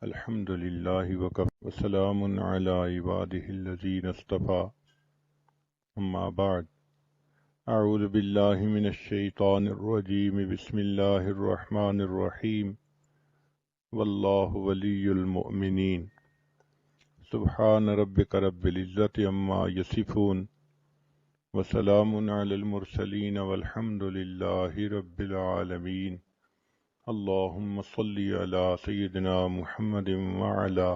الحمد لله وكفى وسلام على عباده الذين اصطفى أما بعد أعوذ بالله من الشيطان الرجيم بسم الله الرحمن الرحيم والله ولي المؤمنين سبحان ربك رب العزة عما يصفون وسلام على المرسلين والحمد لله رب العالمين اللهم صل على سيدنا محمد وعلى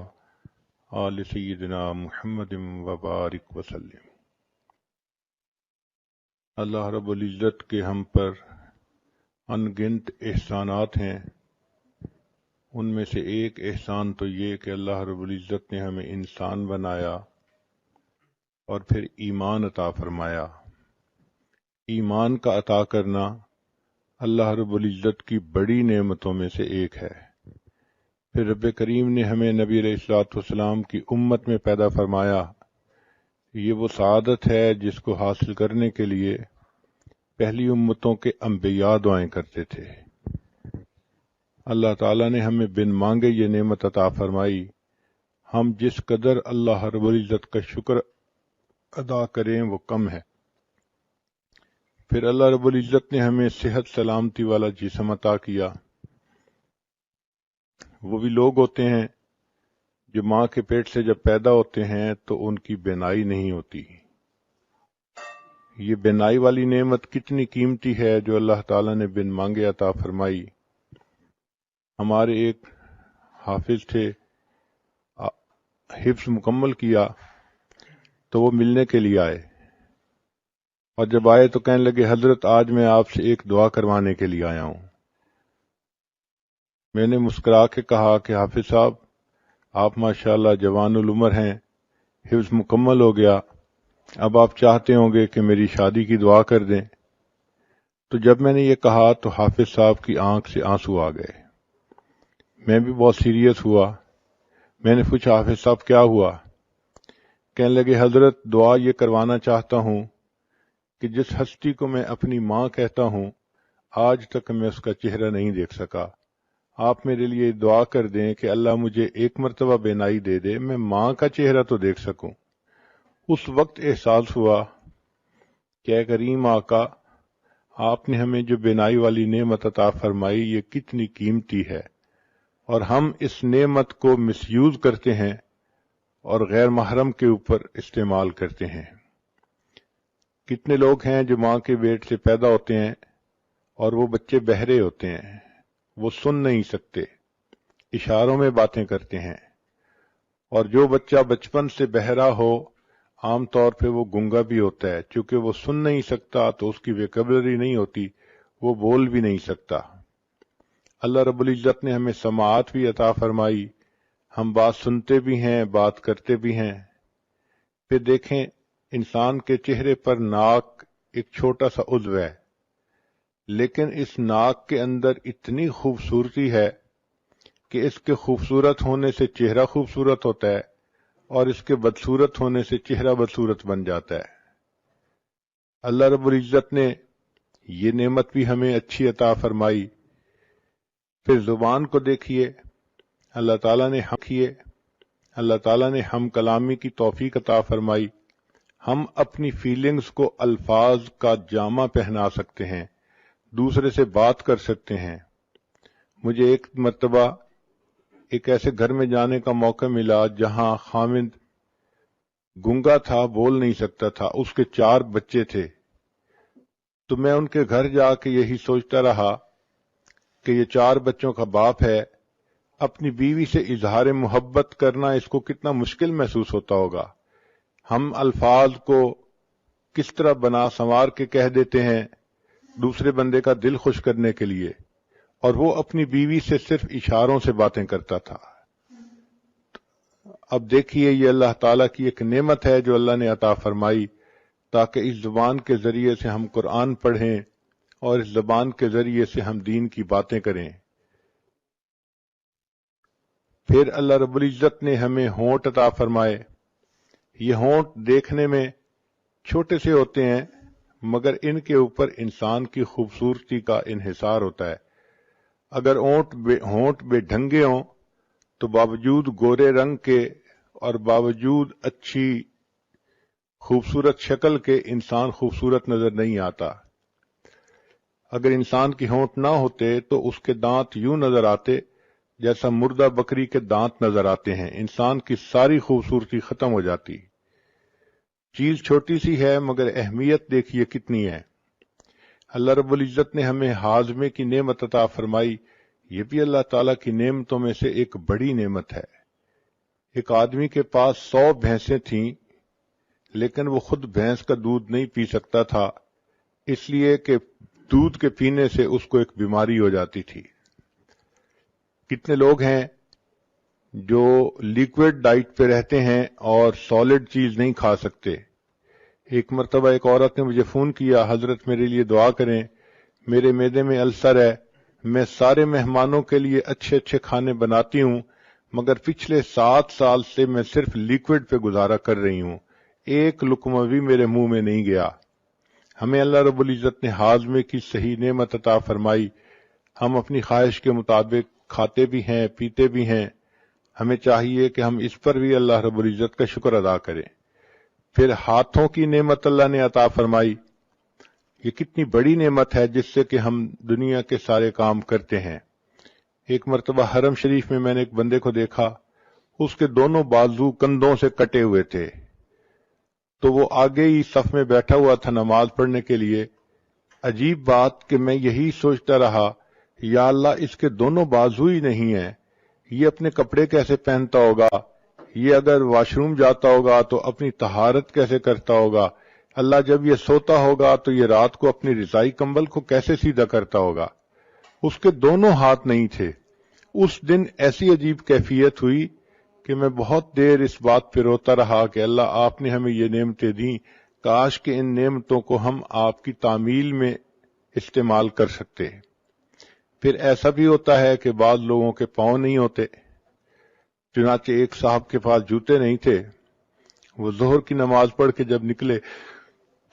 آل سیدنا محمد وبارک وسلم۔ اللہ رب العزت کے ہم پر ان گنت احسانات ہیں، ان میں سے ایک احسان تو یہ کہ اللہ رب العزت نے ہمیں انسان بنایا اور پھر ایمان عطا فرمایا۔ ایمان کا عطا کرنا اللہ رب العزت کی بڑی نعمتوں میں سے ایک ہے۔ پھر رب کریم نے ہمیں نبی علیہ الصلوۃ والسلام کی امت میں پیدا فرمایا۔ یہ وہ سعادت ہے جس کو حاصل کرنے کے لیے پہلی امتوں کے انبیاء دعائیں کرتے تھے۔ اللہ تعالیٰ نے ہمیں بن مانگے یہ نعمت عطا فرمائی۔ ہم جس قدر اللہ رب العزت کا شکر ادا کریں وہ کم ہے۔ پھر اللہ رب العزت نے ہمیں صحت سلامتی والا جسم عطا کیا۔ وہ بھی لوگ ہوتے ہیں جو ماں کے پیٹ سے جب پیدا ہوتے ہیں تو ان کی بینائی نہیں ہوتی۔ یہ بینائی والی نعمت کتنی قیمتی ہے جو اللہ تعالیٰ نے بن مانگے عطا فرمائی۔ ہمارے ایک حافظ تھے، حفظ مکمل کیا تو وہ ملنے کے لیے آئے، اور جب آئے تو کہنے لگے حضرت آج میں آپ سے ایک دعا کروانے کے لیے آیا ہوں۔ میں نے مسکرا کے کہا کہ حافظ صاحب آپ ماشاءاللہ جوان العمر ہیں، حفظ مکمل ہو گیا، اب آپ چاہتے ہوں گے کہ میری شادی کی دعا کر دیں۔ تو جب میں نے یہ کہا تو حافظ صاحب کی آنکھ سے آنسو آ گئے۔ میں بھی بہت سیریس ہوا۔ میں نے پوچھا حافظ صاحب کیا ہوا؟ کہنے لگے حضرت دعا یہ کروانا چاہتا ہوں کہ جس ہستی کو میں اپنی ماں کہتا ہوں آج تک میں اس کا چہرہ نہیں دیکھ سکا، آپ میرے لیے دعا کر دیں کہ اللہ مجھے ایک مرتبہ بینائی دے دے، میں ماں کا چہرہ تو دیکھ سکوں۔ اس وقت احساس ہوا کہ اے کریم آقا، آپ نے ہمیں جو بینائی والی نعمت عطا فرمائی یہ کتنی قیمتی ہے، اور ہم اس نعمت کو مس یوز کرتے ہیں اور غیر محرم کے اوپر استعمال کرتے ہیں۔ کتنے لوگ ہیں جو ماں کے پیٹ سے پیدا ہوتے ہیں اور وہ بچے بہرے ہوتے ہیں، وہ سن نہیں سکتے، اشاروں میں باتیں کرتے ہیں، اور جو بچہ بچپن سے بہرا ہو عام طور پہ وہ گنگا بھی ہوتا ہے، چونکہ وہ سن نہیں سکتا تو اس کی ویکیبلری نہیں ہوتی، وہ بول بھی نہیں سکتا۔ اللہ رب العزت نے ہمیں سماعت بھی عطا فرمائی، ہم بات سنتے بھی ہیں، بات کرتے بھی ہیں۔ پھر دیکھیں انسان کے چہرے پر ناک ایک چھوٹا سا عضو ہے، لیکن اس ناک کے اندر اتنی خوبصورتی ہے کہ اس کے خوبصورت ہونے سے چہرہ خوبصورت ہوتا ہے اور اس کے بدصورت ہونے سے چہرہ بدصورت بن جاتا ہے۔ اللہ رب العزت نے یہ نعمت بھی ہمیں اچھی عطا فرمائی۔ پھر زبان کو دیکھیے، اللہ تعالیٰ نے ہم کلامی کی توفیق عطا فرمائی۔ ہم اپنی فیلنگز کو الفاظ کا جامہ پہنا سکتے ہیں، دوسرے سے بات کر سکتے ہیں۔ مجھے ایک مرتبہ ایک ایسے گھر میں جانے کا موقع ملا جہاں خاوند گنگا تھا، بول نہیں سکتا تھا، اس کے 4 بچے تھے۔ تو میں ان کے گھر جا کے یہی سوچتا رہا کہ یہ 4 بچوں کا باپ ہے، اپنی بیوی سے اظہار محبت کرنا اس کو کتنا مشکل محسوس ہوتا ہوگا۔ ہم الفاظ کو کس طرح بنا سنوار کے کہہ دیتے ہیں دوسرے بندے کا دل خوش کرنے کے لیے، اور وہ اپنی بیوی سے صرف اشاروں سے باتیں کرتا تھا۔ اب دیکھیے یہ اللہ تعالیٰ کی ایک نعمت ہے جو اللہ نے عطا فرمائی تاکہ اس زبان کے ذریعے سے ہم قرآن پڑھیں اور اس زبان کے ذریعے سے ہم دین کی باتیں کریں۔ پھر اللہ رب العزت نے ہمیں ہونٹ عطا فرمائے۔ یہ ہونٹ دیکھنے میں چھوٹے سے ہوتے ہیں مگر ان کے اوپر انسان کی خوبصورتی کا انحصار ہوتا ہے۔ اگر ہونٹ بے ڈھنگے ہوں تو باوجود گورے رنگ کے اور باوجود اچھی خوبصورت شکل کے انسان خوبصورت نظر نہیں آتا۔ اگر انسان کی ہونٹ نہ ہوتے تو اس کے دانت یوں نظر آتے جیسا مردہ بکری کے دانت نظر آتے ہیں، انسان کی ساری خوبصورتی ختم ہو جاتی۔ چیز چھوٹی سی ہے مگر اہمیت دیکھیے کتنی ہے۔ اللہ رب العزت نے ہمیں ہاضمے کی نعمت عطا فرمائی، یہ بھی اللہ تعالیٰ کی نعمتوں میں سے ایک بڑی نعمت ہے۔ ایک آدمی کے پاس 100 بھینسیں تھیں لیکن وہ خود بھینس کا دودھ نہیں پی سکتا تھا، اس لیے کہ دودھ کے پینے سے اس کو ایک بیماری ہو جاتی تھی۔ کتنے لوگ ہیں جو لیکوڈ ڈائٹ پہ رہتے ہیں اور سالڈ چیز نہیں کھا سکتے۔ ایک مرتبہ ایک عورت نے مجھے فون کیا، حضرت میرے لیے دعا کریں، میرے معدے میں السر ہے، میں سارے مہمانوں کے لیے اچھے اچھے کھانے بناتی ہوں مگر پچھلے 7 سال سے میں صرف لیکوڈ پہ گزارا کر رہی ہوں، ایک لقمہ بھی میرے منہ میں نہیں گیا۔ ہمیں اللہ رب العزت نے ہاضمے کی صحیح نعمت عطا فرمائی، ہم اپنی خواہش کے مطابق کھاتے بھی ہیں پیتے بھی ہیں، ہمیں چاہیے کہ ہم اس پر بھی اللہ رب العزت کا شکر ادا کریں۔ پھر ہاتھوں کی نعمت اللہ نے عطا فرمائی، یہ کتنی بڑی نعمت ہے جس سے کہ ہم دنیا کے سارے کام کرتے ہیں۔ ایک مرتبہ حرم شریف میں میں نے ایک بندے کو دیکھا، اس کے دونوں بازو کندھوں سے کٹے ہوئے تھے، تو وہ آگے ہی صف میں بیٹھا ہوا تھا نماز پڑھنے کے لیے۔ عجیب بات کہ میں یہی سوچتا رہا، یا اللہ اس کے دونوں بازو ہی نہیں ہیں، یہ اپنے کپڑے کیسے پہنتا ہوگا، یہ اگر واش روم جاتا ہوگا تو اپنی طہارت کیسے کرتا ہوگا، اللہ جب یہ سوتا ہوگا تو یہ رات کو اپنی رضائی کمبل کو کیسے سیدھا کرتا ہوگا۔ اس کے دونوں ہاتھ نہیں تھے۔ اس دن ایسی عجیب کیفیت ہوئی کہ میں بہت دیر اس بات پہ روتا رہا کہ اللہ آپ نے ہمیں یہ نعمتیں دیں، کاش کہ ان نعمتوں کو ہم آپ کی تعمیل میں استعمال کر سکتے۔ پھر ایسا بھی ہوتا ہے کہ بعض لوگوں کے پاؤں نہیں ہوتے، چنانچہ ایک صاحب کے پاس جوتے نہیں تھے، وہ ظہر کی نماز پڑھ کے جب نکلے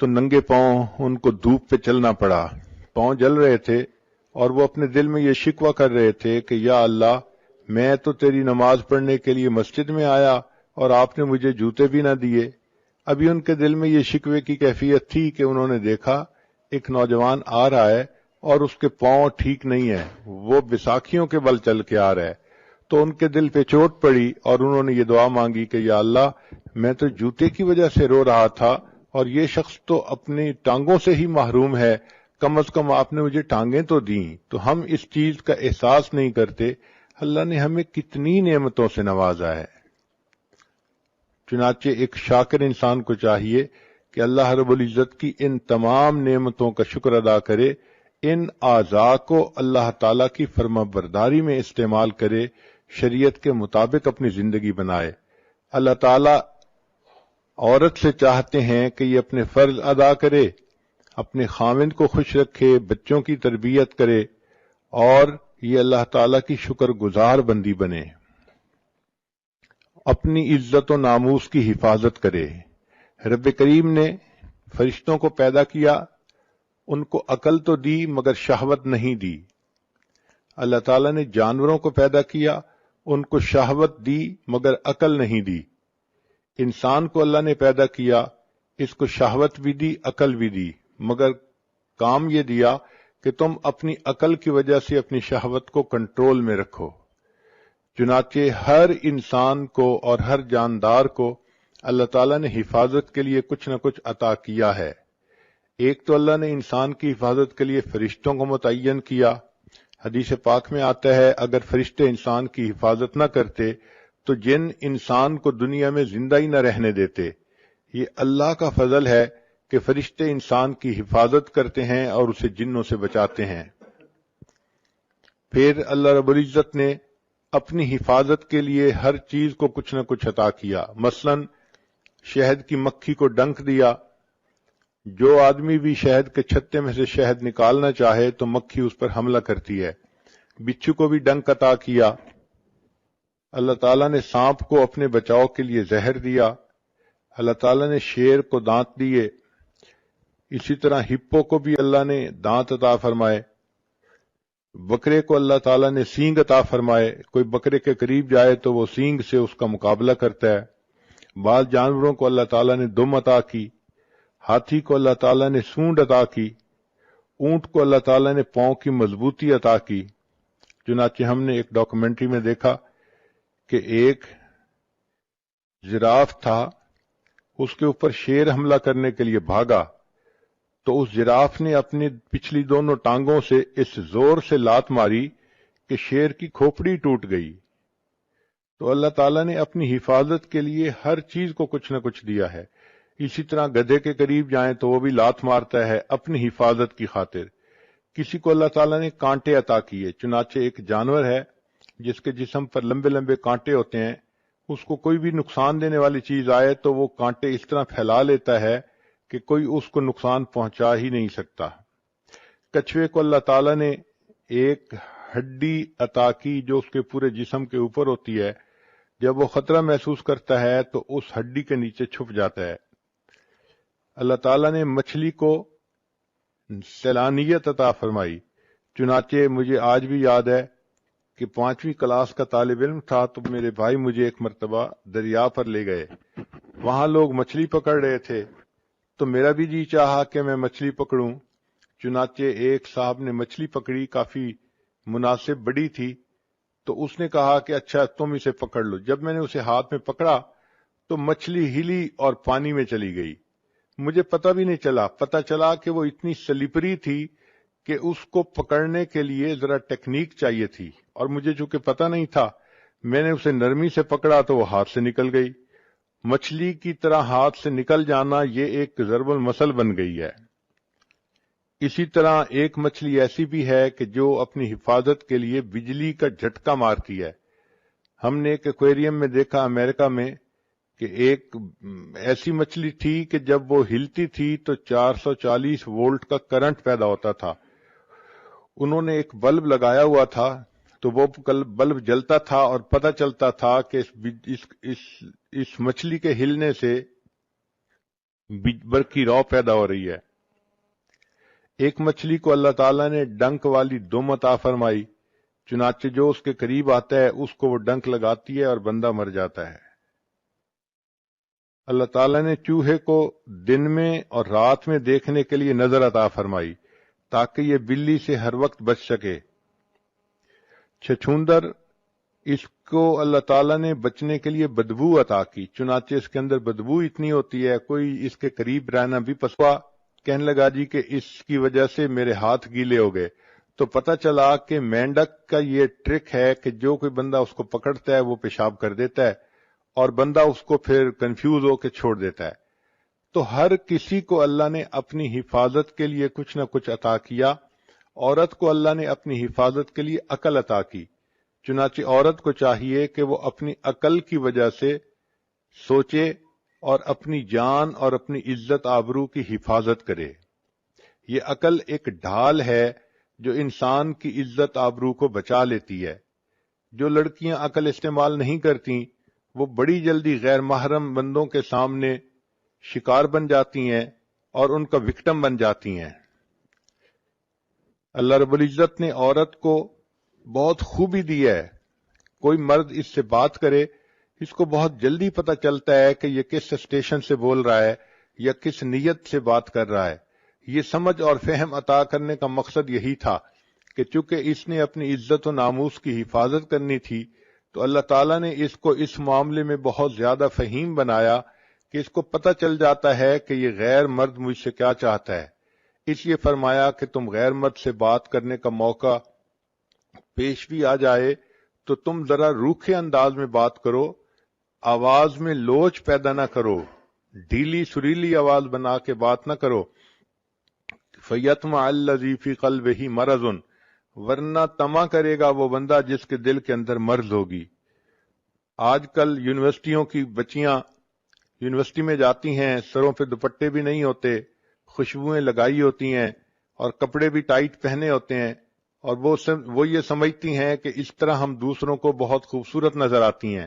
تو ننگے پاؤں ان کو دھوپ پہ چلنا پڑا، پاؤں جل رہے تھے اور وہ اپنے دل میں یہ شکوہ کر رہے تھے کہ یا اللہ میں تو تیری نماز پڑھنے کے لیے مسجد میں آیا اور آپ نے مجھے جوتے بھی نہ دیے۔ ابھی ان کے دل میں یہ شکوے کی کیفیت تھی کہ انہوں نے دیکھا ایک نوجوان آ رہا ہے اور اس کے پاؤں ٹھیک نہیں ہے، وہ بیساکھیوں کے بل چل کے آ رہا ہے، تو ان کے دل پہ چوٹ پڑی اور انہوں نے یہ دعا مانگی کہ یا اللہ میں تو جوتے کی وجہ سے رو رہا تھا اور یہ شخص تو اپنی ٹانگوں سے ہی محروم ہے، کم از کم آپ نے مجھے ٹانگیں تو دیں۔ تو ہم اس چیز کا احساس نہیں کرتے اللہ نے ہمیں کتنی نعمتوں سے نوازا ہے۔ چنانچہ ایک شاکر انسان کو چاہیے کہ اللہ رب العزت کی ان تمام نعمتوں کا شکر ادا کرے، ان اعضاء کو اللہ تعالیٰ کی فرما برداری میں استعمال کرے، شریعت کے مطابق اپنی زندگی بنائے۔ اللہ تعالیٰ عورت سے چاہتے ہیں کہ یہ اپنے فرض ادا کرے، اپنے خاوند کو خوش رکھے، بچوں کی تربیت کرے اور یہ اللہ تعالیٰ کی شکر گزار بندی بنے، اپنی عزت و ناموس کی حفاظت کرے۔ رب کریم نے فرشتوں کو پیدا کیا، ان کو عقل تو دی مگر شہوت نہیں دی۔ اللہ تعالیٰ نے جانوروں کو پیدا کیا، ان کو شہوت دی مگر عقل نہیں دی۔ انسان کو اللہ نے پیدا کیا، اس کو شہوت بھی دی عقل بھی دی، مگر کام یہ دیا کہ تم اپنی عقل کی وجہ سے اپنی شہوت کو کنٹرول میں رکھو۔ چنانچہ ہر انسان کو اور ہر جاندار کو اللہ تعالیٰ نے حفاظت کے لیے کچھ نہ کچھ عطا کیا ہے۔ ایک تو اللہ نے انسان کی حفاظت کے لیے فرشتوں کو متعین کیا۔ حدیث پاک میں آتا ہے اگر فرشتے انسان کی حفاظت نہ کرتے تو جن انسان کو دنیا میں زندہ ہی نہ رہنے دیتے۔ یہ اللہ کا فضل ہے کہ فرشتے انسان کی حفاظت کرتے ہیں اور اسے جنوں سے بچاتے ہیں۔ پھر اللہ رب العزت نے اپنی حفاظت کے لیے ہر چیز کو کچھ نہ کچھ عطا کیا۔ مثلا شہد کی مکھی کو ڈنک دیا، جو آدمی بھی شہد کے چھتے میں سے شہد نکالنا چاہے تو مکھی اس پر حملہ کرتی ہے۔ بچھو کو بھی ڈنک عطا کیا۔ اللہ تعالیٰ نے سانپ کو اپنے بچاؤ کے لیے زہر دیا۔ اللہ تعالیٰ نے شیر کو دانت دیے، اسی طرح ہپو کو بھی اللہ نے دانت عطا فرمائے۔ بکرے کو اللہ تعالیٰ نے سینگ عطا فرمائے، کوئی بکرے کے قریب جائے تو وہ سینگ سے اس کا مقابلہ کرتا ہے۔ بعض جانوروں کو اللہ تعالیٰ نے دم عطا کی، ہاتھی کو اللہ تعالیٰ نے سونڈ عطا کی، اونٹ کو اللہ تعالیٰ نے پاؤں کی مضبوطی عطا کی۔ چنانچہ ہم نے ایک ڈاکومنٹری میں دیکھا کہ ایک جراف تھا، اس کے اوپر شیر حملہ کرنے کے لیے بھاگا تو اس جراف نے اپنی پچھلی دونوں ٹانگوں سے اس زور سے لات ماری کہ شیر کی کھوپڑی ٹوٹ گئی۔ تو اللہ تعالیٰ نے اپنی حفاظت کے لیے ہر چیز کو کچھ نہ کچھ دیا ہے۔ اسی طرح گدھے کے قریب جائیں تو وہ بھی لات مارتا ہے اپنی حفاظت کی خاطر۔ کسی کو اللہ تعالیٰ نے کانٹے عطا کیے، چنانچہ ایک جانور ہے جس کے جسم پر لمبے لمبے کانٹے ہوتے ہیں، اس کو کوئی بھی نقصان دینے والی چیز آئے تو وہ کانٹے اس طرح پھیلا لیتا ہے کہ کوئی اس کو نقصان پہنچا ہی نہیں سکتا۔ کچھوے کو اللہ تعالیٰ نے ایک ہڈی عطا کی جو اس کے پورے جسم کے اوپر ہوتی ہے، جب وہ خطرہ محسوس کرتا ہے تو اس ہڈی کے نیچے چھپ جاتا ہے۔ اللہ تعالیٰ نے مچھلی کو سیلانیت عطا فرمائی، چنانچہ مجھے آج بھی یاد ہے کہ 5ویں کلاس کا طالب علم تھا تو میرے بھائی مجھے ایک مرتبہ دریا پر لے گئے، وہاں لوگ مچھلی پکڑ رہے تھے تو میرا بھی جی چاہا کہ میں مچھلی پکڑوں۔ چنانچہ ایک صاحب نے مچھلی پکڑی، کافی مناسب بڑی تھی، تو اس نے کہا کہ اچھا تم اسے پکڑ لو۔ جب میں نے اسے ہاتھ میں پکڑا تو مچھلی ہلی اور پانی میں چلی گئی، مجھے پتہ بھی نہیں چلا۔ پتہ چلا کہ وہ اتنی سلپری تھی کہ اس کو پکڑنے کے لیے ذرا ٹیکنیک چاہیے تھی، اور مجھے چونکہ پتہ نہیں تھا میں نے اسے نرمی سے پکڑا تو وہ ہاتھ سے نکل گئی۔ مچھلی کی طرح ہاتھ سے نکل جانا یہ ایک ضرب المثل بن گئی ہے۔ اسی طرح ایک مچھلی ایسی بھی ہے کہ جو اپنی حفاظت کے لیے بجلی کا جھٹکا مارتی ہے۔ ہم نے ایک ایکویریم میں دیکھا امریکہ میں کہ ایک ایسی مچھلی تھی کہ جب وہ ہلتی تھی تو 440 وولٹ کا کرنٹ پیدا ہوتا تھا۔ انہوں نے ایک بلب لگایا ہوا تھا تو وہ بلب جلتا تھا اور پتہ چلتا تھا کہ اس مچھلی کے ہلنے سے برقی رو پیدا ہو رہی ہے۔ ایک مچھلی کو اللہ تعالیٰ نے ڈنک والی دم عطا فرمائی، چنانچہ جو اس کے قریب آتا ہے اس کو وہ ڈنک لگاتی ہے اور بندہ مر جاتا ہے۔ اللہ تعالیٰ نے چوہے کو دن میں اور رات میں دیکھنے کے لیے نظر عطا فرمائی تاکہ یہ بلی سے ہر وقت بچ سکے۔ چھچھوندر، اس کو اللہ تعالیٰ نے بچنے کے لیے بدبو عطا کی، چنانچہ اس کے اندر بدبو اتنی ہوتی ہے کوئی اس کے قریب رہنا بھی پسوا۔ کہنے لگا جی کہ اس کی وجہ سے میرے ہاتھ گیلے ہو گئے، تو پتہ چلا کہ مینڈک کا یہ ٹرک ہے کہ جو کوئی بندہ اس کو پکڑتا ہے وہ پیشاب کر دیتا ہے اور بندہ اس کو پھر کنفیوز ہو کے چھوڑ دیتا ہے۔ تو ہر کسی کو اللہ نے اپنی حفاظت کے لیے کچھ نہ کچھ عطا کیا۔ عورت کو اللہ نے اپنی حفاظت کے لیے عقل عطا کی، چنانچہ عورت کو چاہیے کہ وہ اپنی عقل کی وجہ سے سوچے اور اپنی جان اور اپنی عزت آبرو کی حفاظت کرے۔ یہ عقل ایک ڈھال ہے جو انسان کی عزت آبرو کو بچا لیتی ہے۔ جو لڑکیاں عقل استعمال نہیں کرتی وہ بڑی جلدی غیر محرم بندوں کے سامنے شکار بن جاتی ہیں اور ان کا وکٹم بن جاتی ہیں۔ اللہ رب العزت نے عورت کو بہت خوبی دی ہے، کوئی مرد اس سے بات کرے اس کو بہت جلدی پتہ چلتا ہے کہ یہ کس اسٹیشن سے بول رہا ہے یا کس نیت سے بات کر رہا ہے۔ یہ سمجھ اور فہم عطا کرنے کا مقصد یہی تھا کہ چونکہ اس نے اپنی عزت و ناموس کی حفاظت کرنی تھی تو اللہ تعالیٰ نے اس کو اس معاملے میں بہت زیادہ فہیم بنایا کہ اس کو پتہ چل جاتا ہے کہ یہ غیر مرد مجھ سے کیا چاہتا ہے، اس لیے فرمایا کہ تم غیر مرد سے بات کرنے کا موقع پیش بھی آ جائے تو تم ذرا روکھے انداز میں بات کرو، آواز میں لوچ پیدا نہ کرو، ڈھیلی سریلی آواز بنا کے بات نہ کرو۔ فَيَطْمَعَ الَّذِي فِي قَلْبِهِ مَرَضٌ، ورنہ طمع کرے گا وہ بندہ جس کے دل کے اندر مرض ہوگی۔ آج کل یونیورسٹیوں کی بچیاں یونیورسٹی میں جاتی ہیں، سروں پہ دوپٹے بھی نہیں ہوتے، خوشبوئیں لگائی ہوتی ہیں اور کپڑے بھی ٹائٹ پہنے ہوتے ہیں، اور وہ یہ سمجھتی ہیں کہ اس طرح ہم دوسروں کو بہت خوبصورت نظر آتی ہیں،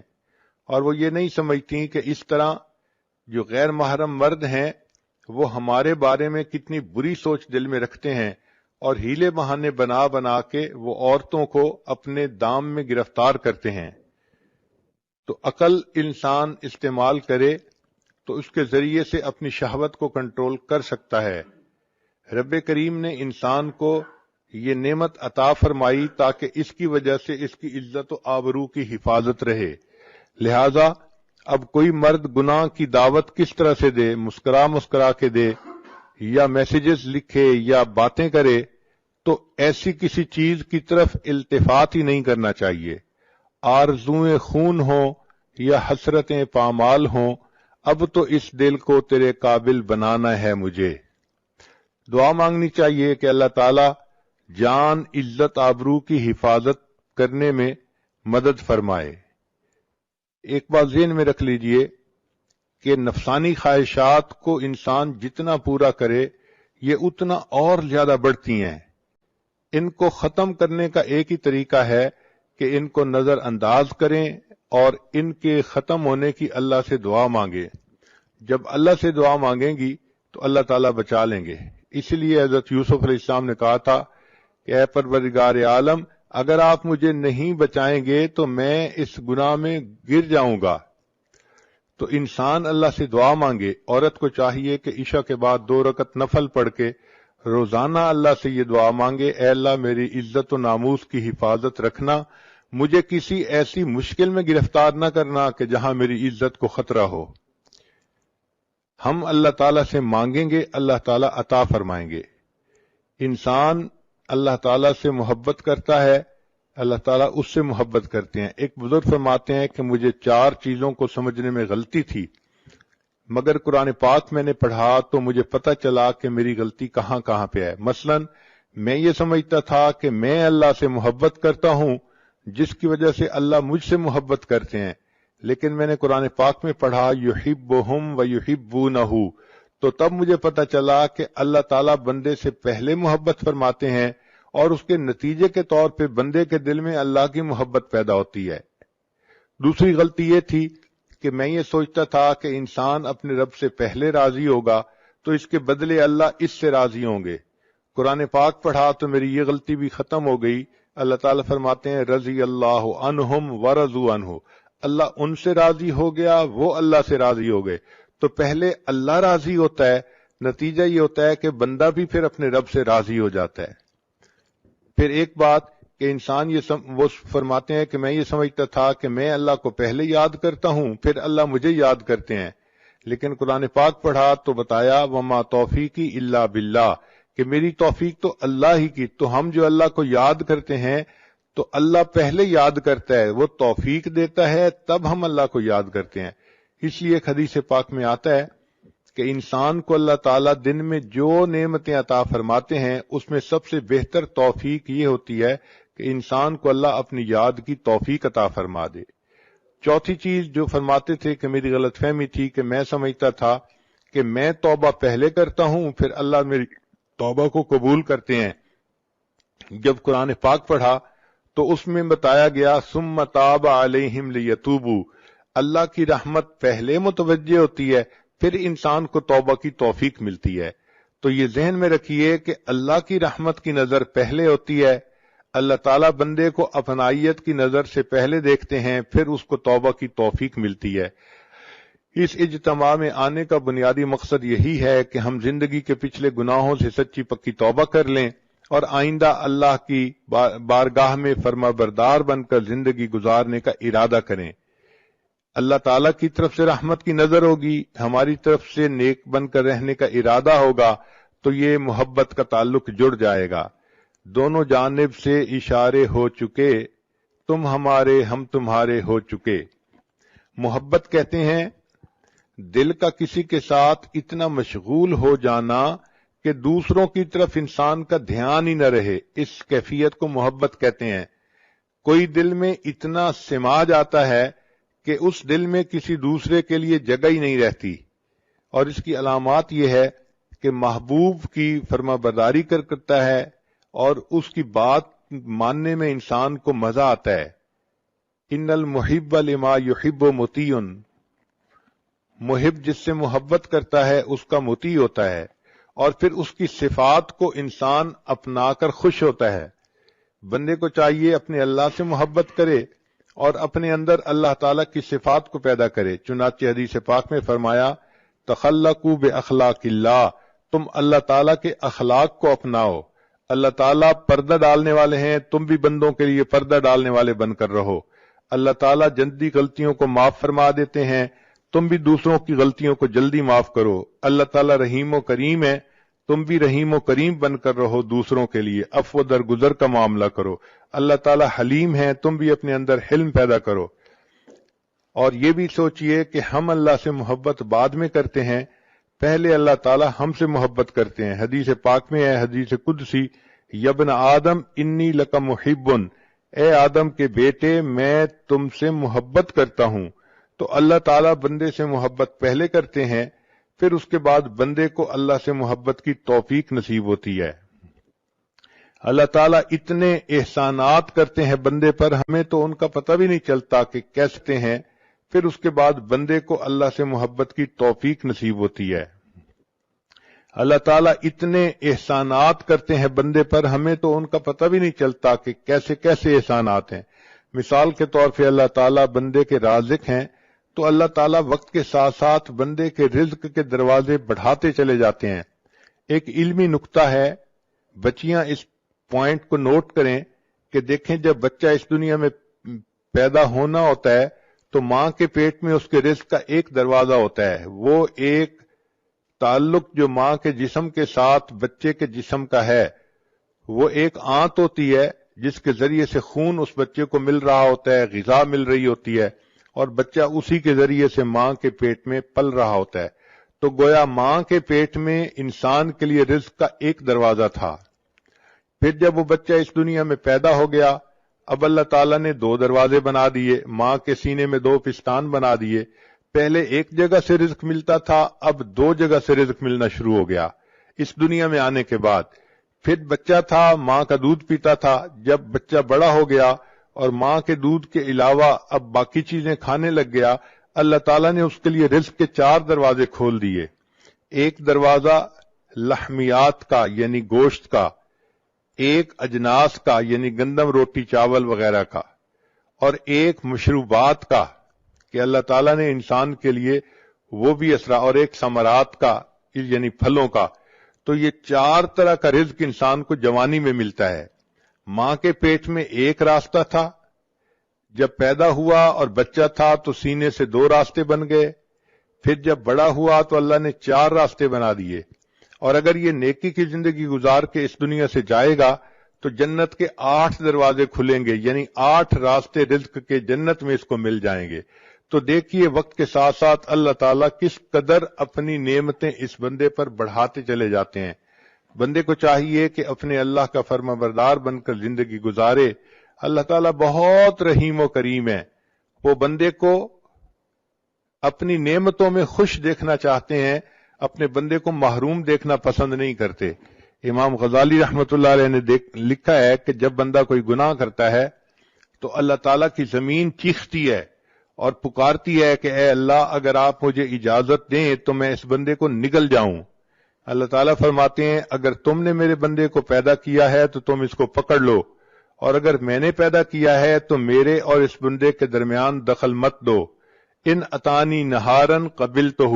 اور وہ یہ نہیں سمجھتی کہ اس طرح جو غیر محرم مرد ہیں وہ ہمارے بارے میں کتنی بری سوچ دل میں رکھتے ہیں اور ہیلے بہانے بنا بنا کے وہ عورتوں کو اپنے دام میں گرفتار کرتے ہیں۔ تو عقل انسان استعمال کرے تو اس کے ذریعے سے اپنی شہوت کو کنٹرول کر سکتا ہے۔ رب کریم نے انسان کو یہ نعمت عطا فرمائی تاکہ اس کی وجہ سے اس کی عزت و آبرو کی حفاظت رہے۔ لہذا اب کوئی مرد گناہ کی دعوت کس طرح سے دے، مسکرا مسکرا کے دے یا میسیجز لکھے یا باتیں کرے، تو ایسی کسی چیز کی طرف التفات ہی نہیں کرنا چاہیے۔ آرزوئیں خون ہوں یا حسرتیں پامال ہوں، اب تو اس دل کو تیرے قابل بنانا ہے مجھے۔ دعا مانگنی چاہیے کہ اللہ تعالی جان عزت آبرو کی حفاظت کرنے میں مدد فرمائے۔ ایک بات ذہن میں رکھ لیجئے کہ نفسانی خواہشات کو انسان جتنا پورا کرے یہ اتنا اور زیادہ بڑھتی ہیں۔ ان کو ختم کرنے کا ایک ہی طریقہ ہے کہ ان کو نظر انداز کریں اور ان کے ختم ہونے کی اللہ سے دعا مانگیں۔ جب اللہ سے دعا مانگیں گی تو اللہ تعالیٰ بچا لیں گے۔ اس لیے حضرت یوسف علیہ السلام نے کہا تھا کہ اے پروردگار عالم، اگر آپ مجھے نہیں بچائیں گے تو میں اس گناہ میں گر جاؤں گا۔ تو انسان اللہ سے دعا مانگے۔ عورت کو چاہیے کہ عشاء کے بعد 2 رکعت نفل پڑھ کے روزانہ اللہ سے یہ دعا مانگے، اے اللہ میری عزت و ناموس کی حفاظت رکھنا، مجھے کسی ایسی مشکل میں گرفتار نہ کرنا کہ جہاں میری عزت کو خطرہ ہو۔ ہم اللہ تعالیٰ سے مانگیں گے، اللہ تعالیٰ عطا فرمائیں گے۔ انسان اللہ تعالیٰ سے محبت کرتا ہے، اللہ تعالیٰ اس سے محبت کرتے ہیں۔ ایک بزرگ فرماتے ہیں کہ مجھے 4 چیزوں کو سمجھنے میں غلطی تھی، مگر قرآن پاک میں نے پڑھا تو مجھے پتہ چلا کہ میری غلطی کہاں کہاں پہ ہے۔ مثلا میں یہ سمجھتا تھا کہ میں اللہ سے محبت کرتا ہوں جس کی وجہ سے اللہ مجھ سے محبت کرتے ہیں، لیکن میں نے قرآن پاک میں پڑھا یحبہم و یحبونہ، تو تب مجھے پتہ چلا کہ اللہ تعالیٰ بندے سے پہلے محبت فرماتے ہیں اور اس کے نتیجے کے طور پہ بندے کے دل میں اللہ کی محبت پیدا ہوتی ہے۔ دوسری غلطی یہ تھی کہ میں یہ سوچتا تھا کہ انسان اپنے رب سے پہلے راضی ہوگا تو اس کے بدلے اللہ اس سے راضی ہوں گے۔ قرآن پاک پڑھا تو میری یہ غلطی بھی ختم ہو گئی۔ اللہ تعالیٰ فرماتے ہیں رضی اللہ عنہم ورضوا عنہ، اللہ ان سے راضی ہو گیا، وہ اللہ سے راضی ہو گئے۔ تو پہلے اللہ راضی ہوتا ہے، نتیجہ یہ ہوتا ہے کہ بندہ بھی پھر اپنے رب سے راضی ہو جاتا ہے۔ پھر ایک بات کہ انسان وہ فرماتے ہیں کہ میں یہ سمجھتا تھا کہ میں اللہ کو پہلے یاد کرتا ہوں پھر اللہ مجھے یاد کرتے ہیں، لیکن قرآن پاک پڑھا تو بتایا وما توفیقی الا باللہ، کہ میری توفیق تو اللہ ہی کی۔ تو ہم جو اللہ کو یاد کرتے ہیں تو اللہ پہلے یاد کرتا ہے، وہ توفیق دیتا ہے، تب ہم اللہ کو یاد کرتے ہیں۔ اس لیے ایک حدیث پاک میں آتا ہے کہ انسان کو اللہ تعالیٰ دن میں جو نعمتیں عطا فرماتے ہیں اس میں سب سے بہتر توفیق یہ ہوتی ہے کہ انسان کو اللہ اپنی یاد کی توفیق عطا فرما دے۔ چوتھی چیز جو فرماتے تھے کہ میری غلط فہمی تھی کہ میں سمجھتا تھا کہ میں توبہ پہلے کرتا ہوں پھر اللہ میری توبہ کو قبول کرتے ہیں۔ جب قرآن پاک پڑھا تو اس میں بتایا گیا ثم تاب علیہم لیتوبوا، اللہ کی رحمت پہلے متوجہ ہوتی ہے پھر انسان کو توبہ کی توفیق ملتی ہے۔ تو یہ ذہن میں رکھیے کہ اللہ کی رحمت کی نظر پہلے ہوتی ہے، اللہ تعالیٰ بندے کو اپنائیت کی نظر سے پہلے دیکھتے ہیں پھر اس کو توبہ کی توفیق ملتی ہے۔ اس اجتماع میں آنے کا بنیادی مقصد یہی ہے کہ ہم زندگی کے پچھلے گناہوں سے سچی پکی توبہ کر لیں اور آئندہ اللہ کی بارگاہ میں فرما بردار بن کر زندگی گزارنے کا ارادہ کریں۔ اللہ تعالیٰ کی طرف سے رحمت کی نظر ہوگی، ہماری طرف سے نیک بن کر رہنے کا ارادہ ہوگا، تو یہ محبت کا تعلق جڑ جائے گا۔ دونوں جانب سے اشارے ہو چکے، تم ہمارے ہم تمہارے ہو چکے۔ محبت کہتے ہیں دل کا کسی کے ساتھ اتنا مشغول ہو جانا کہ دوسروں کی طرف انسان کا دھیان ہی نہ رہے، اس کیفیت کو محبت کہتے ہیں۔ کوئی دل میں اتنا سما جاتا ہے کہ اس دل میں کسی دوسرے کے لیے جگہ ہی نہیں رہتی، اور اس کی علامات یہ ہے کہ محبوب کی فرما برداری کرتا ہے اور اس کی بات ماننے میں انسان کو مزہ آتا ہے۔ ان المحب لما یحب مطیع، محب جس سے محبت کرتا ہے اس کا مطیع ہوتا ہے، اور پھر اس کی صفات کو انسان اپنا کر خوش ہوتا ہے۔ بندے کو چاہیے اپنے اللہ سے محبت کرے اور اپنے اندر اللہ تعالیٰ کی صفات کو پیدا کرے۔ چنانچہ حدیث پاک میں فرمایا تخلقوا باخلاق اللہ، تم اللہ تعالیٰ کے اخلاق کو اپناؤ۔ اللہ تعالیٰ پردہ ڈالنے والے ہیں، تم بھی بندوں کے لیے پردہ ڈالنے والے بن کر رہو۔ اللہ تعالیٰ جلدی غلطیوں کو معاف فرما دیتے ہیں، تم بھی دوسروں کی غلطیوں کو جلدی معاف کرو۔ اللہ تعالیٰ رحیم و کریم ہے، تم بھی رحیم و کریم بن کر رہو، دوسروں کے لیے عفو درگزر کا معاملہ کرو۔ اللہ تعالیٰ حلیم ہے، تم بھی اپنے اندر حلم پیدا کرو۔ اور یہ بھی سوچئے کہ ہم اللہ سے محبت بعد میں کرتے ہیں، پہلے اللہ تعالیٰ ہم سے محبت کرتے ہیں۔ حدیث پاک میں ہے، حدیث قدسی، یبن آدم انی لک محبن، اے آدم کے بیٹے میں تم سے محبت کرتا ہوں۔ تو اللہ تعالیٰ بندے سے محبت پہلے کرتے ہیں، پھر اس کے بعد بندے کو اللہ سے محبت کی توفیق نصیب ہوتی ہے۔ اللہ تعالیٰ اتنے احسانات کرتے ہیں بندے پر، ہمیں تو ان کا پتہ بھی نہیں چلتا کہ کیسے ہیں، پھر اس کے بعد بندے کو اللہ سے محبت کی توفیق نصیب ہوتی ہے۔ اللہ تعالیٰ اتنے احسانات کرتے ہیں بندے پر، ہمیں تو ان کا پتہ بھی نہیں چلتا کہ کیسے کیسے احسانات ہیں۔ مثال کے طور پہ اللہ تعالیٰ بندے کے رازق ہیں، تو اللہ تعالیٰ وقت کے ساتھ ساتھ بندے کے رزق کے دروازے بڑھاتے چلے جاتے ہیں۔ ایک علمی نکتہ ہے، بچیاں اس پوائنٹ کو نوٹ کریں کہ دیکھیں جب بچہ اس دنیا میں پیدا ہونا ہوتا ہے تو ماں کے پیٹ میں اس کے رزق کا ایک دروازہ ہوتا ہے، وہ ایک تعلق جو ماں کے جسم کے ساتھ بچے کے جسم کا ہے، وہ ایک آنت ہوتی ہے جس کے ذریعے سے خون اس بچے کو مل رہا ہوتا ہے، غذا مل رہی ہوتی ہے، اور بچہ اسی کے ذریعے سے ماں کے پیٹ میں پل رہا ہوتا ہے۔ تو گویا ماں کے پیٹ میں انسان کے لیے رزق کا ایک دروازہ تھا۔ پھر جب وہ بچہ اس دنیا میں پیدا ہو گیا، اب اللہ تعالیٰ نے دو دروازے بنا دیے، ماں کے سینے میں دو پستان بنا دیے۔ پہلے ایک جگہ سے رزق ملتا تھا، اب دو جگہ سے رزق ملنا شروع ہو گیا اس دنیا میں آنے کے بعد۔ پھر بچہ تھا، ماں کا دودھ پیتا تھا، جب بچہ بڑا ہو گیا اور ماں کے دودھ کے علاوہ اب باقی چیزیں کھانے لگ گیا، اللہ تعالیٰ نے اس کے لیے رزق کے چار دروازے کھول دیے۔ ایک دروازہ لحمیات کا یعنی گوشت کا، ایک اجناس کا یعنی گندم روٹی چاول وغیرہ کا، اور ایک مشروبات کا کہ اللہ تعالیٰ نے انسان کے لیے وہ بھی اسرا، اور ایک ثمرات کا یعنی پھلوں کا۔ تو یہ چار طرح کا رزق انسان کو جوانی میں ملتا ہے۔ ماں کے پیٹ میں ایک راستہ تھا، جب پیدا ہوا اور بچہ تھا تو سینے سے دو راستے بن گئے، پھر جب بڑا ہوا تو اللہ نے چار راستے بنا دیے۔ اور اگر یہ نیکی کی زندگی گزار کے اس دنیا سے جائے گا تو جنت کے 8 دروازے کھلیں گے، یعنی 8 راستے رزق کے جنت میں اس کو مل جائیں گے۔ تو دیکھیے وقت کے ساتھ ساتھ اللہ تعالیٰ کس قدر اپنی نعمتیں اس بندے پر بڑھاتے چلے جاتے ہیں۔ بندے کو چاہیے کہ اپنے اللہ کا فرما بردار بن کر زندگی گزارے۔ اللہ تعالیٰ بہت رحیم و کریم ہے، وہ بندے کو اپنی نعمتوں میں خوش دیکھنا چاہتے ہیں، اپنے بندے کو محروم دیکھنا پسند نہیں کرتے۔ امام غزالی رحمۃ اللہ علیہ نے لکھا ہے کہ جب بندہ کوئی گناہ کرتا ہے تو اللہ تعالیٰ کی زمین چیختی ہے اور پکارتی ہے کہ اے اللہ اگر آپ مجھے اجازت دیں تو میں اس بندے کو نگل جاؤں۔ اللہ تعالیٰ فرماتے ہیں اگر تم نے میرے بندے کو پیدا کیا ہے تو تم اس کو پکڑ لو، اور اگر میں نے پیدا کیا ہے تو میرے اور اس بندے کے درمیان دخل مت دو۔ ان اتانی نہارن قبلتہ،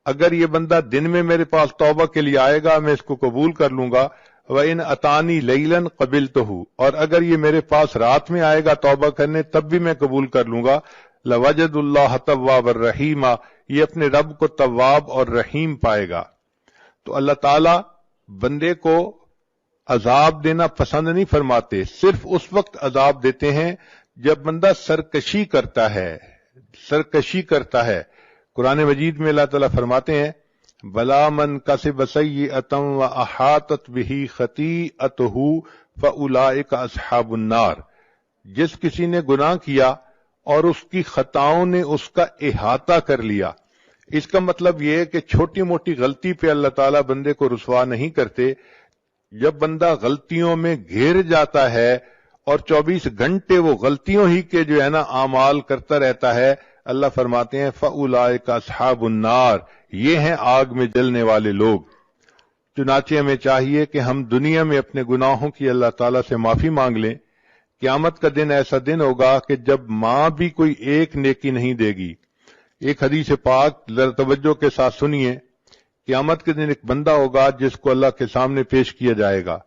اگر یہ بندہ دن میں میرے پاس توبہ کے لیے آئے گا میں اس کو قبول کر لوں گا، وَإِنْ أَتَانِي لَيْلًا قَبِلْتُهُ، اور اگر یہ میرے پاس رات میں آئے گا توبہ کرنے تب بھی میں قبول کر لوں گا۔ لَوَجَدُ اللَّهَ تَوَّابًا رَحِيمًا، یہ اپنے رب کو تواب اور رحیم پائے گا۔ تو اللہ تعالیٰ بندے کو عذاب دینا پسند نہیں فرماتے، صرف اس وقت عذاب دیتے ہیں جب بندہ سرکشی کرتا ہے۔ قرآن مجید میں اللہ تعالیٰ فرماتے ہیں بلا من کسب سیئۃ واحاطت بہ خطیئتہ فاولئک اصحاب النار، جس کسی نے گناہ کیا اور اس کی خطاؤں نے اس کا احاطہ کر لیا۔ اس کا مطلب یہ ہے کہ چھوٹی موٹی غلطی پہ اللہ تعالیٰ بندے کو رسوا نہیں کرتے، جب بندہ غلطیوں میں گھیر جاتا ہے اور 24 گھنٹے وہ غلطیوں ہی کے جو ہے نا اعمال کرتا رہتا ہے، اللہ فرماتے ہیں فَأُولَئِكَ أَصْحَابُ النَّارِ، یہ ہیں آگ میں جلنے والے لوگ۔ چنانچہ ہمیں چاہیے کہ ہم دنیا میں اپنے گناہوں کی اللہ تعالیٰ سے معافی مانگ لیں. قیامت کا دن ایسا دن ہوگا کہ جب ماں بھی کوئی ایک نیکی نہیں دے گی. ایک حدیث پاک ذرا توجہ کے ساتھ سنیے. قیامت کے دن ایک بندہ ہوگا جس کو اللہ کے سامنے پیش کیا جائے گا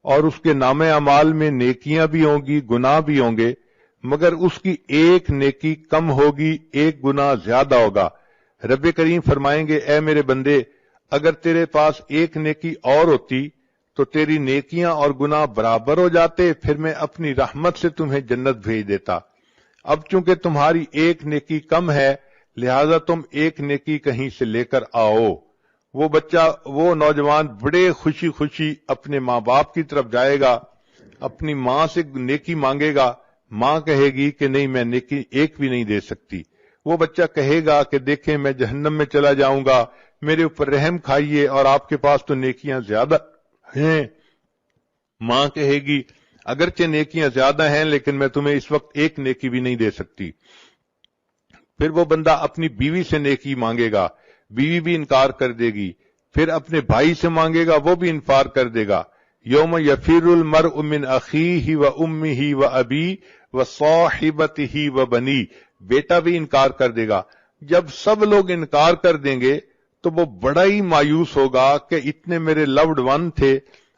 اور اس کے نام اعمال میں نیکیاں بھی ہوں گی، گناہ بھی ہوں گے، مگر اس کی ایک نیکی کم ہوگی، ایک گناہ زیادہ ہوگا. رب کریم فرمائیں گے اے میرے بندے، اگر تیرے پاس ایک نیکی اور ہوتی تو تیری نیکیاں اور گناہ برابر ہو جاتے، پھر میں اپنی رحمت سے تمہیں جنت بھیج دیتا. اب چونکہ تمہاری ایک نیکی کم ہے لہذا تم ایک نیکی کہیں سے لے کر آؤ. وہ بچہ، وہ نوجوان بڑے خوشی خوشی اپنے ماں باپ کی طرف جائے گا، اپنی ماں سے نیکی مانگے گا. ماں کہے گی کہ نہیں، میں نیکی ایک بھی نہیں دے سکتی. وہ بچہ کہے گا کہ دیکھیں میں جہنم میں چلا جاؤں گا، میرے اوپر رحم کھائیے، اور آپ کے پاس تو نیکیاں زیادہ ہیں. ماں کہے گی اگرچہ نیکیاں زیادہ ہیں لیکن میں تمہیں اس وقت ایک نیکی بھی نہیں دے سکتی. پھر وہ بندہ اپنی بیوی سے نیکی مانگے گا، بیوی بھی انکار کر دے گی. پھر اپنے بھائی سے مانگے گا، وہ بھی انکار کر دے گا. یوم یفر المرء من اخیہ و امہ و ابی و صاحبتہ و بنی، بیٹا بھی انکار کر دے گا. جب سب لوگ انکار کر دیں گے تو وہ بڑا ہی مایوس ہوگا کہ اتنے میرے لوڈ ون تھے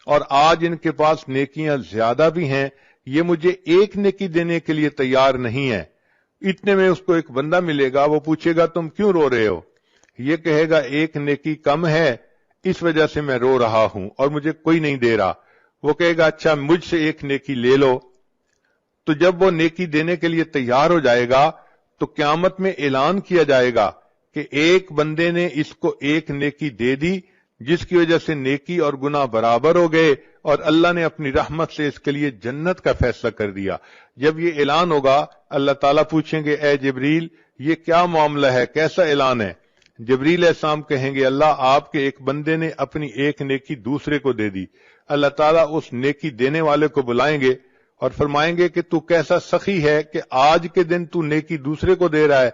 اور آج ان کے پاس نیکیاں زیادہ بھی ہیں، یہ مجھے ایک نیکی دینے کے لیے تیار نہیں ہے. اتنے میں اس کو ایک بندہ ملے گا، وہ پوچھے گا تم کیوں رو رہے ہو؟ یہ کہے گا ایک نیکی کم ہے اس وجہ سے میں رو رہا ہوں اور مجھے کوئی نہیں دے رہا. وہ کہے گا اچھا مجھ سے ایک نیکی لے لو. تو جب وہ نیکی دینے کے لیے تیار ہو جائے گا تو قیامت میں اعلان کیا جائے گا کہ ایک بندے نے اس کو ایک نیکی دے دی جس کی وجہ سے نیکی اور گناہ برابر ہو گئے اور اللہ نے اپنی رحمت سے اس کے لیے جنت کا فیصلہ کر دیا. جب یہ اعلان ہوگا اللہ تعالیٰ پوچھیں گے اے جبریل یہ کیا معاملہ ہے، کیسا اعلان ہے؟ جبریل علیہ السلام کہیں گے اللہ آپ کے ایک بندے نے اپنی ایک نیکی دوسرے کو دے دی. اللہ تعالیٰ اس نیکی دینے والے کو بلائیں گے اور فرمائیں گے کہ تو کیسا سخی ہے کہ آج کے دن تو نیکی دوسرے کو دے رہا ہے.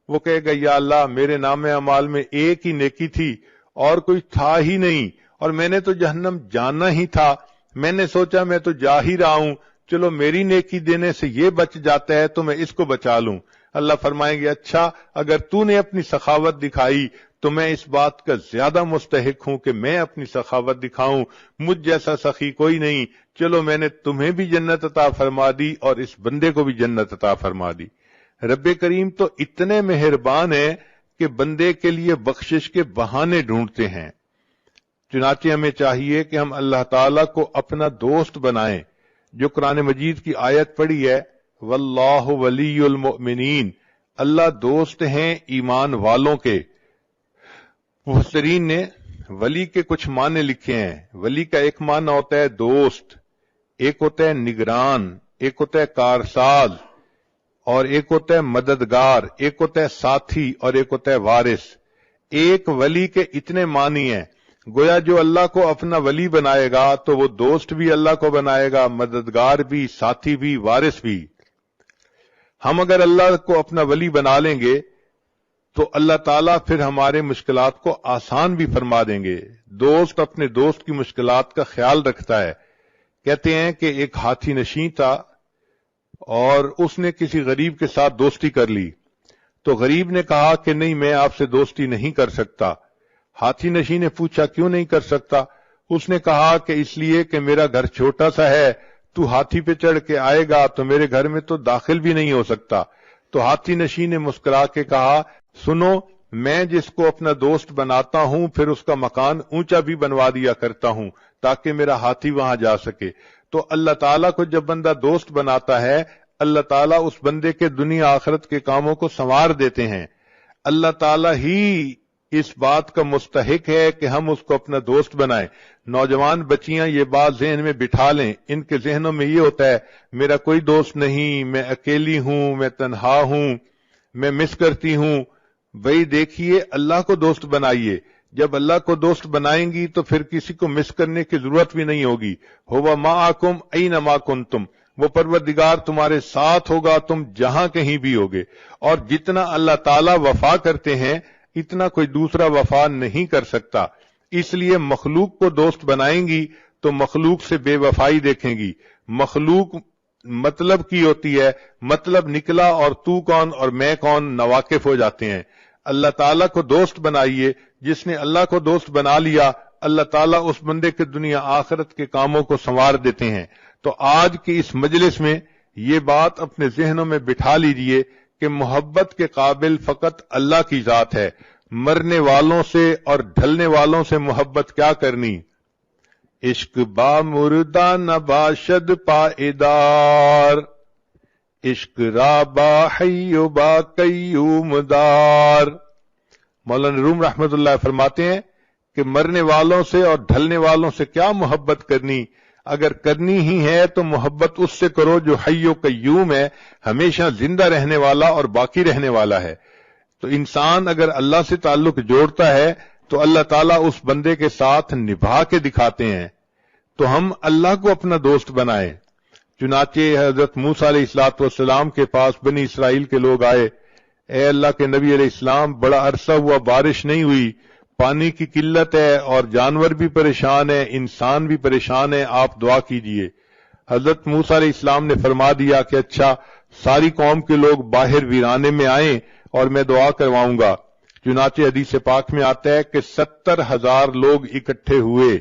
وہ کہے گا یا اللہ میرے نام اعمال میں ایک ہی نیکی تھی اور کوئی تھا ہی نہیں، اور میں نے تو جہنم جانا ہی تھا، میں نے سوچا میں تو جا ہی رہا ہوں، چلو میری نیکی دینے سے یہ بچ جاتا ہے تو میں اس کو بچا لوں. اللہ فرمائیں گے اچھا اگر تو نے اپنی سخاوت دکھائی تو میں اس بات کا زیادہ مستحق ہوں کہ میں اپنی سخاوت دکھاؤں، مجھ جیسا سخی کوئی نہیں، چلو میں نے تمہیں بھی جنت عطا فرما دی اور اس بندے کو بھی جنت عطا فرما دی. رب کریم تو اتنے مہربان ہیں کہ بندے کے لیے بخشش کے بہانے ڈھونڈتے ہیں. چنانچہ ہمیں چاہیے کہ ہم اللہ تعالیٰ کو اپنا دوست بنائیں. جو قرآن مجید کی آیت پڑھی ہے واللہ ولی المؤمنین، اللہ دوست ہیں ایمان والوں کے. مفسرین نے ولی کے کچھ معنی لکھے ہیں. ولی کا ایک معنی ہوتا ہے دوست، ایک ہوتا ہے نگران، ایک ہوتا ہے کارساز، اور ایک ہوتا ہے مددگار، ایک ہوتا ہے ساتھی اور ایک ہوتا ہے وارث. ایک ولی کے اتنے معنی ہیں. گویا جو اللہ کو اپنا ولی بنائے گا تو وہ دوست بھی اللہ کو بنائے گا، مددگار بھی، ساتھی بھی، وارث بھی. ہم اگر اللہ کو اپنا ولی بنا لیں گے تو اللہ تعالیٰ پھر ہمارے مشکلات کو آسان بھی فرما دیں گے. دوست اپنے دوست کی مشکلات کا خیال رکھتا ہے. کہتے ہیں کہ ایک ہاتھی نشین تھا اور اس نے کسی غریب کے ساتھ دوستی کر لی تو غریب نے کہا کہ نہیں میں آپ سے دوستی نہیں کر سکتا. ہاتھی نشین نے پوچھا کیوں نہیں کر سکتا؟ اس نے کہا کہ اس لیے کہ میرا گھر چھوٹا سا ہے، تو ہاتھی پہ چڑھ کے آئے گا تو میرے گھر میں تو داخل بھی نہیں ہو سکتا. تو ہاتھی نشین نے مسکرا کے کہا سنو میں جس کو اپنا دوست بناتا ہوں پھر اس کا مکان اونچا بھی بنوا دیا کرتا ہوں تاکہ میرا ہاتھی وہاں جا سکے. تو اللہ تعالیٰ کو جب بندہ دوست بناتا ہے اللہ تعالیٰ اس بندے کے دنیا آخرت کے کاموں کو سنوار دیتے ہیں. اللہ تعالیٰ ہی اس بات کا مستحق ہے کہ ہم اس کو اپنا دوست بنائیں. نوجوان بچیاں یہ بات ذہن میں بٹھا لیں. ان کے ذہنوں میں یہ ہوتا ہے میرا کوئی دوست نہیں، میں اکیلی ہوں، میں تنہا ہوں، میں مس کرتی ہوں. بھئی دیکھیے اللہ کو دوست بنائیے. جب اللہ کو دوست بنائیں گی تو پھر کسی کو مس کرنے کی ضرورت بھی نہیں ہوگی. ہوا معکم اینما کنتم، وہ پروردگار تمہارے ساتھ ہوگا تم جہاں کہیں بھی ہوگے. اور جتنا اللہ تعالیٰ وفا کرتے ہیں اتنا کوئی دوسرا وفا نہیں کر سکتا. اس لیے مخلوق کو دوست بنائیں گی تو مخلوق سے بے وفائی دیکھیں گی. مخلوق مطلب کی ہوتی ہے، مطلب نکلا اور تو کون اور میں کون ناواقف ہو جاتے ہیں. اللہ تعالیٰ کو دوست بنائیے. جس نے اللہ کو دوست بنا لیا اللہ تعالیٰ اس بندے کے دنیا آخرت کے کاموں کو سنوار دیتے ہیں. تو آج کی اس مجلس میں یہ بات اپنے ذہنوں میں بٹھا لیجئے کہ محبت کے قابل فقط اللہ کی ذات ہے. مرنے والوں سے اور ڈھلنے والوں سے محبت کیا کرنی. عشق با مردہ نباشد پائیدار، عشق را با حی و با قیوم دار. مولانا روم رحمت اللہ فرماتے ہیں کہ مرنے والوں سے اور ڈھلنے والوں سے کیا محبت کرنی. اگر کرنی ہی ہے تو محبت اس سے کرو جو حی و قیوم ہے، ہمیشہ زندہ رہنے والا اور باقی رہنے والا ہے. تو انسان اگر اللہ سے تعلق جوڑتا ہے تو اللہ تعالیٰ اس بندے کے ساتھ نبھا کے دکھاتے ہیں. تو ہم اللہ کو اپنا دوست بنائیں. چنانچہ حضرت موسیٰ علیہ السلام کے پاس بنی اسرائیل کے لوگ آئے. اے اللہ کے نبی علیہ السلام، بڑا عرصہ ہوا بارش نہیں ہوئی، پانی کی قلت ہے اور جانور بھی پریشان ہے، انسان بھی پریشان ہے، آپ دعا کیجئے. حضرت موسیٰ علیہ السلام نے فرما دیا کہ اچھا، ساری قوم کے لوگ باہر ویرانے میں آئیں اور میں دعا کرواؤں گا. چنانچہ حدیث پاک میں آتا ہے کہ 70,000 لوگ اکٹھے ہوئے.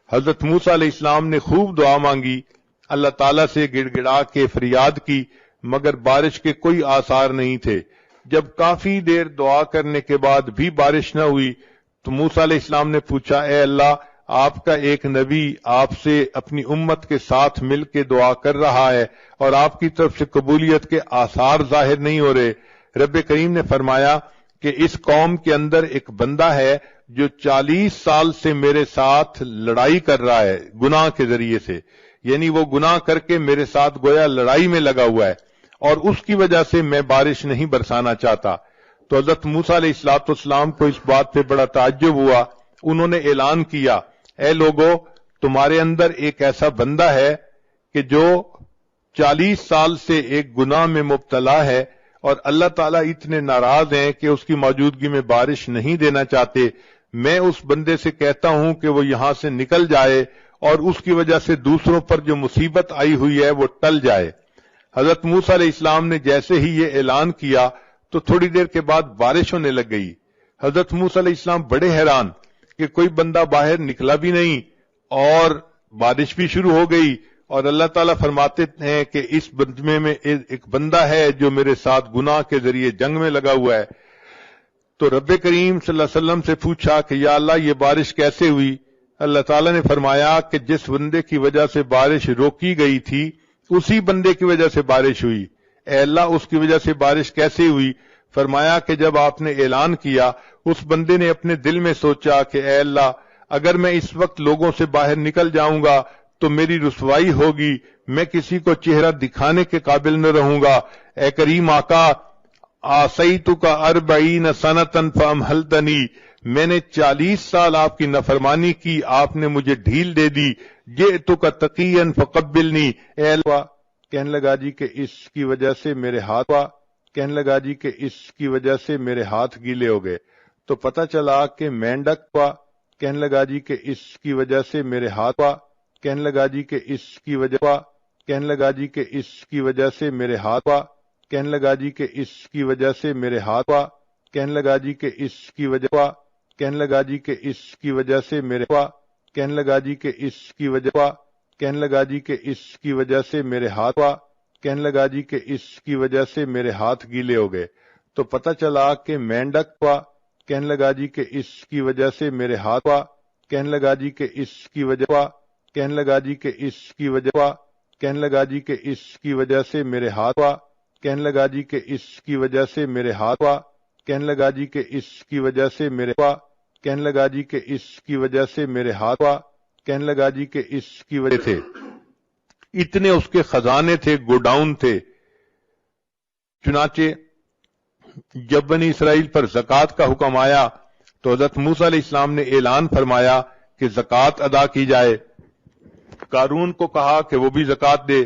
حضرت موسیٰ علیہ السلام نے خوب دعا مانگی، اللہ تعالیٰ سے گڑ گڑا کے فریاد کی، مگر بارش کے کوئی آثار نہیں تھے. جب کافی دیر دعا کرنے کے بعد بھی بارش نہ ہوئی تو موسیٰ علیہ السلام نے پوچھا، اے اللہ، آپ کا ایک نبی آپ سے اپنی امت کے ساتھ مل کے دعا کر رہا ہے اور آپ کی طرف سے قبولیت کے آثار ظاہر نہیں ہو رہے. رب کریم نے فرمایا کہ اس قوم کے اندر ایک بندہ ہے جو 40 سال سے میرے ساتھ لڑائی کر رہا ہے گناہ کے ذریعے سے، یعنی وہ گناہ کر کے میرے ساتھ گویا لڑائی میں لگا ہوا ہے اور اس کی وجہ سے میں بارش نہیں برسانا چاہتا. تو حضرت موسیٰ علیہ السلام کو اس بات پہ بڑا تعجب ہوا. انہوں نے اعلان کیا، اے لوگو، تمہارے اندر ایک ایسا بندہ ہے کہ جو 40 سال سے ایک گناہ میں مبتلا ہے اور اللہ تعالیٰ اتنے ناراض ہیں کہ اس کی موجودگی میں بارش نہیں دینا چاہتے. میں اس بندے سے کہتا ہوں کہ وہ یہاں سے نکل جائے اور اس کی وجہ سے دوسروں پر جو مصیبت آئی ہوئی ہے وہ ٹل جائے. حضرت موسیٰ علیہ السلام نے جیسے ہی یہ اعلان کیا تو تھوڑی دیر کے بعد بارش ہونے لگ گئی. حضرت موسیٰ علیہ السلام بڑے حیران کہ کوئی بندہ باہر نکلا بھی نہیں اور بارش بھی شروع ہو گئی، اور اللہ تعالیٰ فرماتے ہیں کہ اس بندے میں ایک بندہ ہے جو میرے ساتھ گناہ کے ذریعے جنگ میں لگا ہوا ہے. تو رب کریم صلی اللہ علیہ وسلم سے پوچھا کہ یا اللہ، یہ بارش کیسے ہوئی؟ اللہ تعالیٰ نے فرمایا کہ جس بندے کی وجہ سے بارش روکی گئی تھی اسی بندے کی وجہ سے بارش ہوئی. اے اللہ، اس کی وجہ سے بارش کیسے ہوئی؟ فرمایا کہ جب آپ نے اعلان کیا اس بندے نے اپنے دل میں سوچا کہ اے اللہ، اگر میں اس وقت لوگوں سے باہر نکل جاؤں گا تو میری رسوائی ہوگی، میں کسی کو چہرہ دکھانے کے قابل نہ رہوں گا. اے کریم آقا، آسیتک 40 سنۃ فامہلتنی، میں نے 40 سال آپ کی نافرمانی کی، آپ نے مجھے ڈھیل دے دی. جئتک تقیا فقبلنی، اے اللہ، کہنے لگا جی کہ اس کی وجہ سے میرے ہاتھ کہنے لگا جی کہ اس کی وجہ سے میرے ہاتھ گیلے ہو گئے. تو پتہ چلا کہ مینڈک کہنے لگا جی کہ اس کی وجہ سے میرے ہاتھ کہنے لگا جی کہ اس کی وجہ کہنے لگا جی کہ اس کی وجہ سے میرے ہاتھ کہنے لگا جی کہ اس کی وجہ سے میرے ہاتھ کہنے لگا جی کہ اس کی وجہ کہنے لگا جی کہ اس کی وجہ سے میرے کہنے لگا جی کہ اس کی وجہ کہنے لگا جی کہ اس کی وجہ سے میرے ہاتھ کہنے لگا جی کہ اس کی وجہ سے میرے ہاتھ گیلے ہو گئے. تو پتہ چلا کہ مینڈک کہنے لگا جی کہ اس کی وجہ سے میرے ہاتھ کہنے لگا جی کہ اس کی وجہ کہنے لگا جی کہ اس کی وجہ کہنے لگا جی کہ اس کی وجہ سے میرے ہاتھ کہنے لگا جی کہ اس کی وجہ سے میرے ہاتھ کہنے لگا جی کہ اس کی وجہ سے میرے کہنے لگا جی کہ اس کی وجہ سے میرے ہاتھ کہنے لگا جی کہ اس کی وجہ تھے. اتنے اس کے خزانے تھے، گوڈاؤن تھے. چنانچہ جب بنی اسرائیل پر زکوٰۃ کا حکم آیا تو حضرت موسیٰ علیہ السلام نے اعلان فرمایا کہ زکوٰۃ ادا کی جائے. قارون کو کہا کہ وہ بھی زکوٰۃ دے.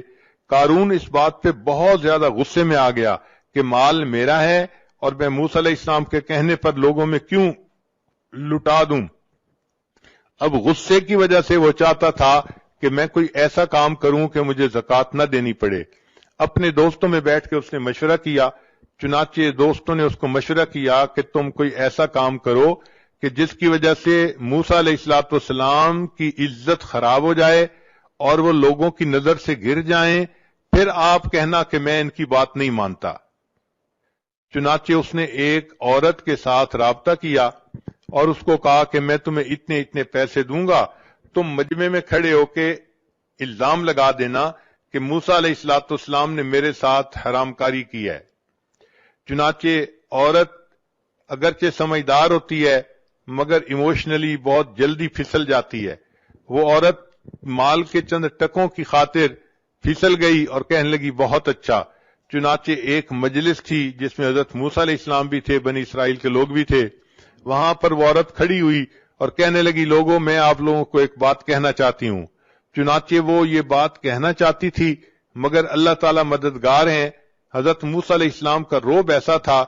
قارون اس بات پہ بہت زیادہ غصے میں آ گیا کہ مال میرا ہے اور میں موسیٰ علیہ السلام کے کہنے پر لوگوں میں کیوں لٹا دوں. اب غصے کی وجہ سے وہ چاہتا تھا کہ میں کوئی ایسا کام کروں کہ مجھے زکوٰۃ نہ دینی پڑے. اپنے دوستوں میں بیٹھ کے اس نے مشورہ کیا. چنانچہ دوستوں نے اس کو مشورہ کیا کہ تم کوئی ایسا کام کرو کہ جس کی وجہ سے موسیٰ علیہ الصلوۃ والسلام کی عزت خراب ہو جائے اور وہ لوگوں کی نظر سے گر جائیں، پھر آپ کہنا کہ میں ان کی بات نہیں مانتا. چنانچہ اس نے ایک عورت کے ساتھ رابطہ کیا اور اس کو کہا کہ میں تمہیں اتنے اتنے پیسے دوں گا، تم مجمع میں کھڑے ہو کے الزام لگا دینا کہ موسیٰ علیہ الصلوۃ والسلام نے میرے ساتھ حرام کاری کی ہے. چنانچہ عورت اگرچہ سمجھدار ہوتی ہے مگر ایموشنلی بہت جلدی پھسل جاتی ہے. وہ عورت مال کے چند ٹکوں کی خاطر پھسل گئی اور کہنے لگی بہت اچھا. چنانچہ ایک مجلس تھی جس میں حضرت موسیٰ علیہ السلام بھی تھے، بنی اسرائیل کے لوگ بھی تھے. وہاں پر وہ عورت کھڑی ہوئی اور کہنے لگی لوگوں میں آپ لوگوں کو ایک بات کہنا چاہتی ہوں. چنانچہ وہ یہ بات کہنا چاہتی تھی مگر اللہ تعالی مددگار ہیں. حضرت موسیٰ علیہ السلام کا روب ایسا تھا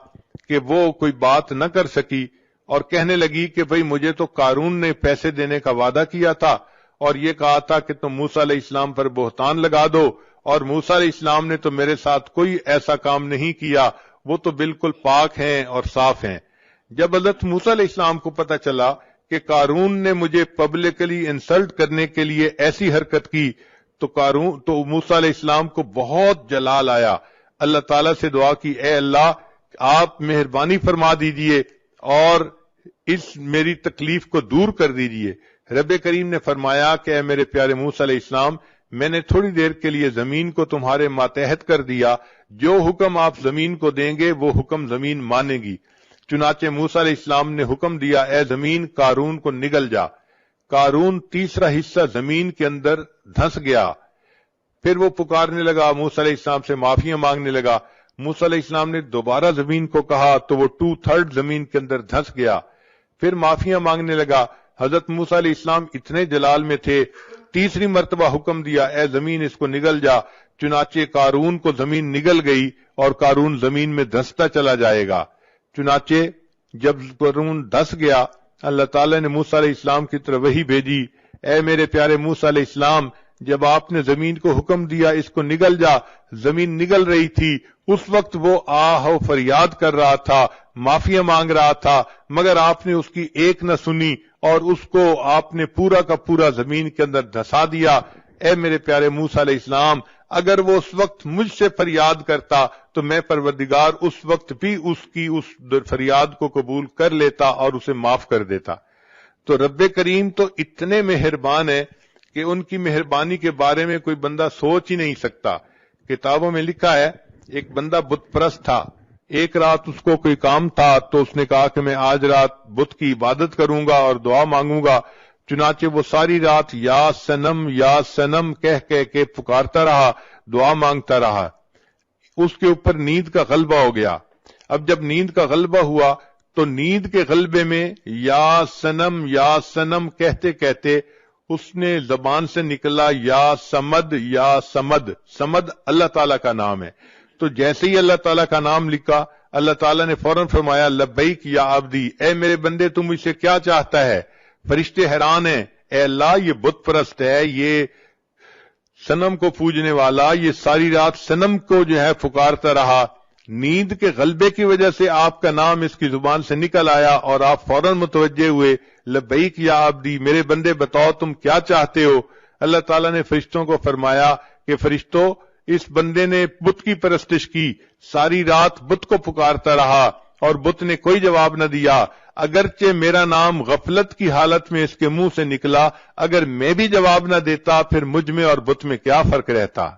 کہ وہ کوئی بات نہ کر سکی اور کہنے لگی کہ بھئی مجھے تو قارون نے پیسے دینے کا وعدہ کیا تھا اور یہ کہا تھا کہ تم موسیٰ علیہ السلام پر بہتان لگا دو، اور موسیٰ علیہ السلام نے تو میرے ساتھ کوئی ایسا کام نہیں کیا، وہ تو بالکل پاک ہیں اور صاف ہیں. جب حضرت موسیٰ علیہ السلام کو پتہ چلا کہ قارون نے مجھے پبلکلی انسلٹ کرنے کے لیے ایسی حرکت کی تو موسیٰ علیہ السلام کو بہت جلال آیا. اللہ تعالیٰ سے دعا کی اے اللہ آپ مہربانی فرما دیجئے اور اس میری تکلیف کو دور کر دیجئے. رب کریم نے فرمایا کہ اے میرے پیارے موسیٰ علیہ السلام، میں نے تھوڑی دیر کے لیے زمین کو تمہارے ماتحت کر دیا، جو حکم آپ زمین کو دیں گے وہ حکم زمین مانے گی. چنانچہ موسیٰ علیہ السلام نے حکم دیا اے زمین قارون کو نگل جا. قارون تیسرا حصہ زمین کے اندر دھنس گیا. پھر وہ پکارنے لگا، موسیٰ علیہ السلام سے معافیاں مانگنے لگا. موسیٰ علیہ السلام نے دوبارہ زمین کو کہا تو وہ 2/3 زمین کے اندر دھنس گیا. پھر معافیاں مانگنے لگا. حضرت موسیٰ علیہ السلام اتنے جلال میں تھے، تیسری مرتبہ حکم دیا اے زمین اس کو نگل جا. چنانچہ قارون کو زمین نگل گئی اور قارون زمین میں دھنستا چلا جائے گا. چنانچہ جب قارون دھس گیا اللہ تعالی نے موسیٰ علیہ السلام کی طرف وحی بھیجی، اے میرے پیارے موسیٰ علیہ السلام جب آپ نے زمین کو حکم دیا اس کو نگل جا، زمین نگل رہی تھی، اس وقت وہ آہ و فریاد کر رہا تھا، معافیاں مانگ رہا تھا، مگر آپ نے اس کی ایک نہ سنی اور اس کو آپ نے پورا کا پورا زمین کے اندر دھسا دیا. اے میرے پیارے موسیٰ علیہ السلام اگر وہ اس وقت مجھ سے فریاد کرتا تو میں پروردگار اس وقت بھی اس کی اس فریاد کو قبول کر لیتا اور اسے معاف کر دیتا. تو رب کریم تو اتنے مہربان ہے کہ ان کی مہربانی کے بارے میں کوئی بندہ سوچ ہی نہیں سکتا. کتابوں میں لکھا ہے ایک بندہ بت پرست تھا. ایک رات اس کو کوئی کام تھا تو اس نے کہا کہ میں آج رات بت کی عبادت کروں گا اور دعا مانگوں گا. چنانچہ وہ ساری رات یا سنم کہہ کہہ کے پکارتا رہا، دعا مانگتا رہا. اس کے اوپر نیند کا غلبہ ہو گیا. اب جب نیند کا غلبہ ہوا تو نیند کے غلبے میں یا سنم کہتے کہتے اس نے زبان سے نکلا یا سمد اللہ تعالیٰ کا نام ہے. تو جیسے ہی اللہ تعالیٰ کا نام لکھا اللہ تعالیٰ نے فوراً فرمایا لبیک یا عبدی، اے میرے بندے تم مجھ سے کیا چاہتا ہے؟ فرشتے حیران ہیں، اے اللہ یہ بت پرست ہے، یہ صنم کو پوجنے والا، یہ ساری رات صنم کو جو ہے پکارتا رہا. نیند کے غلبے کی وجہ سے آپ کا نام اس کی زبان سے نکل آیا اور آپ فوراً متوجہ ہوئے لبیک یا عبدی، میرے بندے بتاؤ تم کیا چاہتے ہو؟ اللہ تعالیٰ نے فرشتوں کو فرمایا کہ فرشتوں اس بندے نے بت کی پرستش کی، ساری رات بت کو پکارتا رہا اور بت نے کوئی جواب نہ دیا. اگرچہ میرا نام غفلت کی حالت میں اس کے منہ سے نکلا، اگر میں بھی جواب نہ دیتا پھر مجھ میں اور بت میں کیا فرق رہتا؟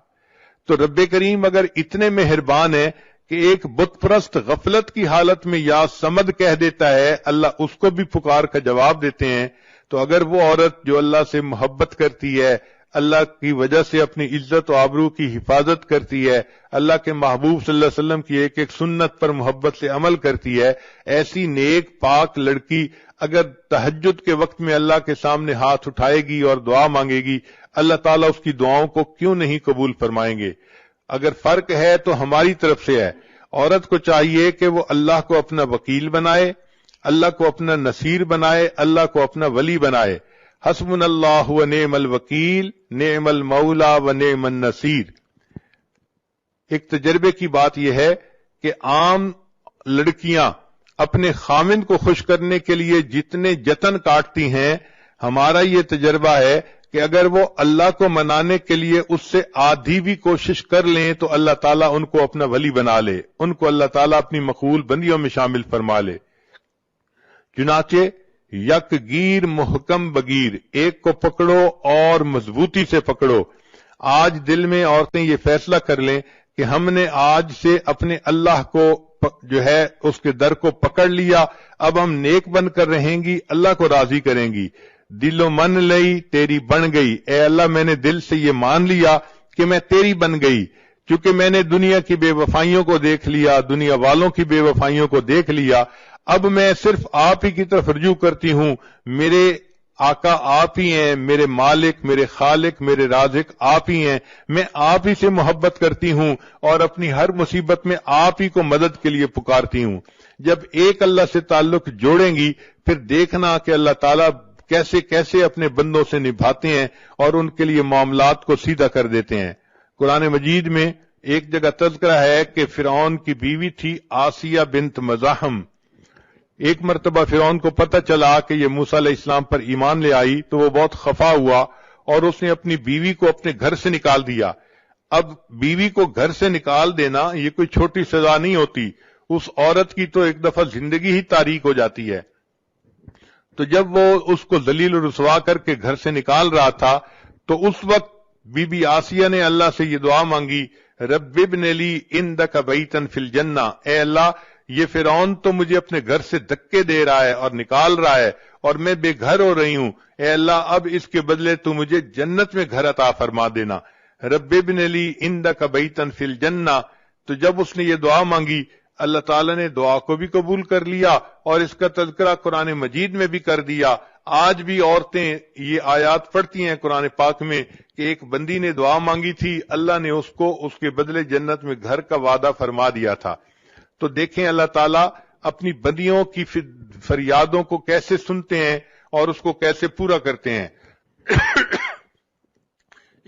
تو رب کریم اگر اتنے مہربان ہے کہ ایک بت پرست غفلت کی حالت میں یا سمد کہہ دیتا ہے، اللہ اس کو بھی پکار کا جواب دیتے ہیں، تو اگر وہ عورت جو اللہ سے محبت کرتی ہے، اللہ کی وجہ سے اپنی عزت و آبرو کی حفاظت کرتی ہے، اللہ کے محبوب صلی اللہ علیہ وسلم کی ایک ایک سنت پر محبت سے عمل کرتی ہے، ایسی نیک پاک لڑکی اگر تہجد کے وقت میں اللہ کے سامنے ہاتھ اٹھائے گی اور دعا مانگے گی، اللہ تعالیٰ اس کی دعاؤں کو کیوں نہیں قبول فرمائیں گے؟ اگر فرق ہے تو ہماری طرف سے ہے. عورت کو چاہیے کہ وہ اللہ کو اپنا وکیل بنائے، اللہ کو اپنا نصیر بنائے، اللہ کو اپنا ولی بنائے. حسبنا اللہ و نعم الوکیل نعم المولا و نعم النصیر۔ ایک تجربے کی بات یہ ہے کہ عام لڑکیاں اپنے خامند کو خوش کرنے کے لیے جتنے جتن کاٹتی ہیں، ہمارا یہ تجربہ ہے کہ اگر وہ اللہ کو منانے کے لیے اس سے آدھی بھی کوشش کر لیں تو اللہ تعالیٰ ان کو اپنا ولی بنا لے، ان کو اللہ تعالیٰ اپنی مقبول بندیوں میں شامل فرما لے۔ چنانچہ یک گیر محکم بگیر، ایک کو پکڑو اور مضبوطی سے پکڑو۔ آج دل میں عورتیں یہ فیصلہ کر لیں کہ ہم نے آج سے اپنے اللہ کو جو ہے اس کے در کو پکڑ لیا، اب ہم نیک بن کر رہیں گی، اللہ کو راضی کریں گی۔ دل و من لئی تیری بن گئی، اے اللہ میں نے دل سے یہ مان لیا کہ میں تیری بن گئی، چونکہ میں نے دنیا کی بے وفائیوں کو دیکھ لیا، دنیا والوں کی بے وفائیوں کو دیکھ لیا، اب میں صرف آپ ہی کی طرف رجوع کرتی ہوں۔ میرے آقا آپ ہی ہیں، میرے مالک، میرے خالق، میرے رازق آپ ہی ہیں، میں آپ ہی سے محبت کرتی ہوں اور اپنی ہر مصیبت میں آپ ہی کو مدد کے لیے پکارتی ہوں۔ جب ایک اللہ سے تعلق جوڑیں گی پھر دیکھنا کہ اللہ تعالیٰ کیسے کیسے اپنے بندوں سے نبھاتے ہیں اور ان کے لیے معاملات کو سیدھا کر دیتے ہیں۔ قرآن مجید میں ایک جگہ تذکرہ ہے کہ فرعون کی بیوی تھی آسیہ بنت مزاحم۔ ایک مرتبہ فرعون کو پتہ چلا کہ یہ موسیٰ علیہ السلام پر ایمان لے آئی تو وہ بہت خفا ہوا اور اس نے اپنی بیوی کو اپنے گھر سے نکال دیا۔ اب بیوی کو گھر سے نکال دینا یہ کوئی چھوٹی سزا نہیں ہوتی، اس عورت کی تو ایک دفعہ زندگی ہی تاریک ہو جاتی ہے۔ تو جب وہ اس کو ذلیل و رسوا کر کے گھر سے نکال رہا تھا تو اس وقت بی بی آسیہ نے اللہ سے یہ دعا مانگی، رب ابن لی عندک بیتا فی الجنہ، اے اللہ یہ فرعون تو مجھے اپنے گھر سے دھکے دے رہا ہے اور نکال رہا ہے اور میں بے گھر ہو رہی ہوں، اے اللہ اب اس کے بدلے تو مجھے جنت میں گھر عطا فرما دینا، رب ابن لی عندک بیتا فی الجنہ۔ تو جب اس نے یہ دعا مانگی اللہ تعالیٰ نے دعا کو بھی قبول کر لیا اور اس کا تذکرہ قرآن مجید میں بھی کر دیا۔ آج بھی عورتیں یہ آیات پڑھتی ہیں قرآن پاک میں کہ ایک بندی نے دعا مانگی تھی، اللہ نے اس کو اس کے بدلے جنت میں گھر کا وعدہ فرما دیا تھا۔ تو دیکھیں اللہ تعالیٰ اپنی بندیوں کی فریادوں کو کیسے سنتے ہیں اور اس کو کیسے پورا کرتے ہیں۔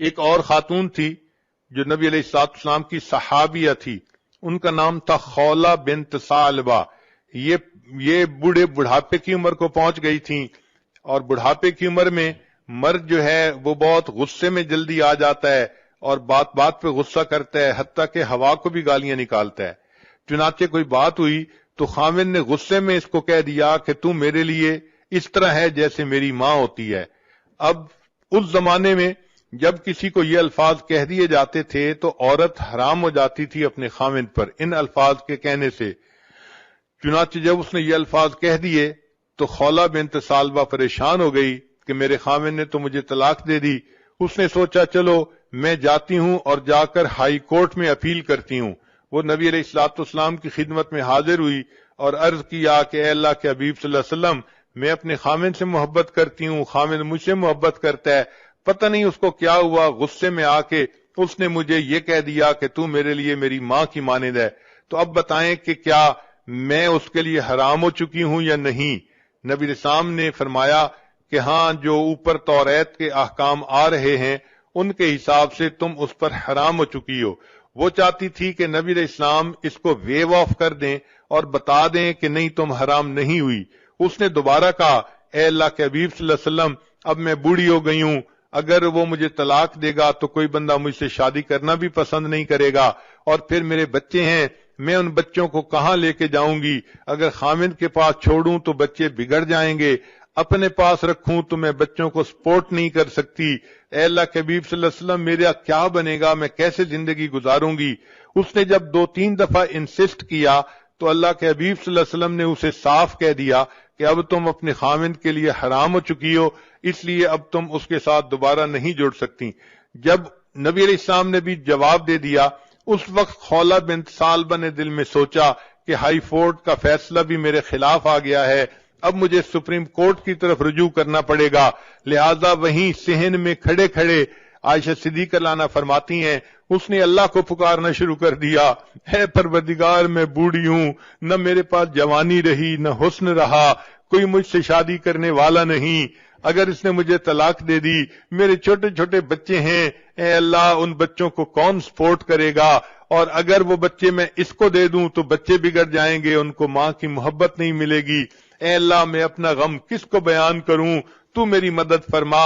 ایک اور خاتون تھی جو نبی علیہ السلام کی صحابیہ تھی، ان کا نام تھا خولہ بنت ثعلبہ۔ یہ بڑھاپے کی عمر کو پہنچ گئی تھیں اور بڑھاپے کی عمر میں مرد جو ہے وہ بہت غصے میں جلدی آ جاتا ہے اور بات بات پہ غصہ کرتا ہے، حتیٰ کہ ہوا کو بھی گالیاں نکالتا ہے۔ چنانچہ کوئی بات ہوئی تو خاوند نے غصے میں اس کو کہہ دیا کہ تو میرے لیے اس طرح ہے جیسے میری ماں ہوتی ہے۔ اب اس زمانے میں جب کسی کو یہ الفاظ کہہ دیے جاتے تھے تو عورت حرام ہو جاتی تھی اپنے خاوند پر ان الفاظ کے کہنے سے۔ چنانچہ جب اس نے یہ الفاظ کہہ دیے تو خولہ بنت ثعلبہ پریشان ہو گئی کہ میرے خاوند نے تو مجھے طلاق دے دی۔ اس نے سوچا چلو میں جاتی ہوں اور جا کر ہائی کورٹ میں اپیل کرتی ہوں۔ وہ نبی علیہ السلام کی خدمت میں حاضر ہوئی اور عرض کیا کہ اے اللہ کے حبیب صلی اللہ علیہ وسلم، میں اپنے خاوند سے محبت کرتی ہوں، خاوند مجھ سے محبت کرتا ہے، پتہ نہیں اس کو کیا ہوا، غصے میں آ کے اس نے مجھے یہ کہہ دیا کہ تو میرے لیے میری ماں کی مانند ہے، تو اب بتائیں کہ کیا میں اس کے لیے حرام ہو چکی ہوں یا نہیں؟ نبی علیہ السلام نے فرمایا کہ ہاں، جو اوپر توریت کے احکام آ رہے ہیں ان کے حساب سے تم اس پر حرام ہو چکی ہو۔ وہ چاہتی تھی کہ نبی علیہ السلام اس کو ویو آف کر دیں اور بتا دیں کہ نہیں تم حرام نہیں ہوئی۔ اس نے دوبارہ کہا اے اللہ کے حبیب صلی اللہ علیہ وسلم، اب میں بوڑھی ہو گئی ہوں، اگر وہ مجھے طلاق دے گا تو کوئی بندہ مجھ سے شادی کرنا بھی پسند نہیں کرے گا، اور پھر میرے بچے ہیں، میں ان بچوں کو کہاں لے کے جاؤں گی؟ اگر خاوند کے پاس چھوڑوں تو بچے بگڑ جائیں گے، اپنے پاس رکھوں تو میں بچوں کو سپورٹ نہیں کر سکتی۔ اے اللہ کے حبیب صلی اللہ علیہ وسلم، میرا کیا بنے گا، میں کیسے زندگی گزاروں گی؟ اس نے جب 2-3 دفعہ انسسٹ کیا تو اللہ کے حبیب صلی اللہ علیہ وسلم نے اسے صاف کہہ دیا کہ اب تم اپنے خاوند کے لیے حرام ہو چکی ہو، اس لیے اب تم اس کے ساتھ دوبارہ نہیں جڑ سکتی۔ جب نبی علیہ السلام نے بھی جواب دے دیا، اس وقت خولہ بنت ثعلبہ نے دل میں سوچا کہ ہائی کورٹ کا فیصلہ بھی میرے خلاف آ گیا ہے، اب مجھے سپریم کورٹ کی طرف رجوع کرنا پڑے گا، لہذا وہیں صحن میں کھڑے کھڑے عائشہ صدیقہ عنہا فرماتی ہیں اس نے اللہ کو پکارنا شروع کر دیا، اے پروردگار میں بوڑھی ہوں، نہ میرے پاس جوانی رہی نہ حسن رہا، کوئی مجھ سے شادی کرنے والا نہیں، اگر اس نے مجھے طلاق دے دی، میرے چھوٹے چھوٹے بچے ہیں، اے اللہ ان بچوں کو کون سپورٹ کرے گا؟ اور اگر وہ بچے میں اس کو دے دوں تو بچے بگڑ جائیں گے، ان کو ماں کی محبت نہیں ملے گی۔ اے اللہ میں اپنا غم کس کو بیان کروں؟ تو میری مدد فرما۔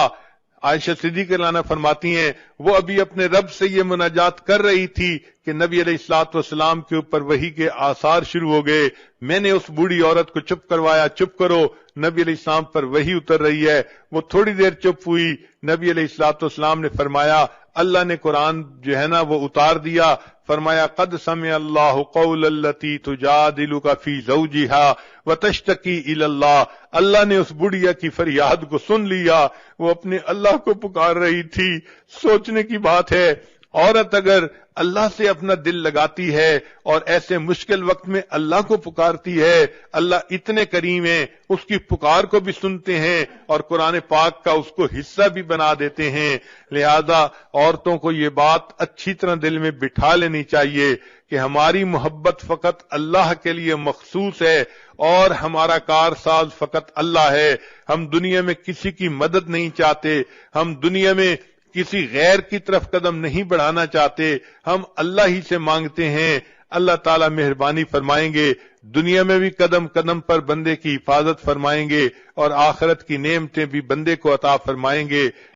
عائشہ صدیقہ رضی اللہ عنہا فرماتی ہیں وہ ابھی اپنے رب سے یہ مناجات کر رہی تھی کہ نبی علیہ الصلوۃ والسلام کے اوپر وحی کے آثار شروع ہو گئے۔ میں نے اس بوڑھی عورت کو چپ کروایا، چپ کرو، نبی علیہ السلام پر وحی اتر رہی ہے۔ وہ تھوڑی دیر چپ ہوئی، نبی علیہ الصلوۃ والسلام نے فرمایا اللہ نے قرآن جو ہے نا وہ اتار دیا، فرمایا قد سمع اللہ قول التی تجادلک فی زوجہا وتشتکی الی اللہ۔ اللہ نے اس بڑھیا کی فریاد کو سن لیا، وہ اپنے اللہ کو پکار رہی تھی۔ سوچنے کی بات ہے، عورت اگر اللہ سے اپنا دل لگاتی ہے اور ایسے مشکل وقت میں اللہ کو پکارتی ہے، اللہ اتنے کریم ہیں، اس کی پکار کو بھی سنتے ہیں اور قرآن پاک کا اس کو حصہ بھی بنا دیتے ہیں۔ لہذا عورتوں کو یہ بات اچھی طرح دل میں بٹھا لینی چاہیے کہ ہماری محبت فقط اللہ کے لیے مخصوص ہے اور ہمارا کارساز فقط اللہ ہے۔ ہم دنیا میں کسی کی مدد نہیں چاہتے، ہم دنیا میں کسی غیر کی طرف قدم نہیں بڑھانا چاہتے، ہم اللہ ہی سے مانگتے ہیں۔ اللہ تعالیٰ مہربانی فرمائیں گے، دنیا میں بھی قدم قدم پر بندے کی حفاظت فرمائیں گے اور آخرت کی نعمتیں بھی بندے کو عطا فرمائیں گے۔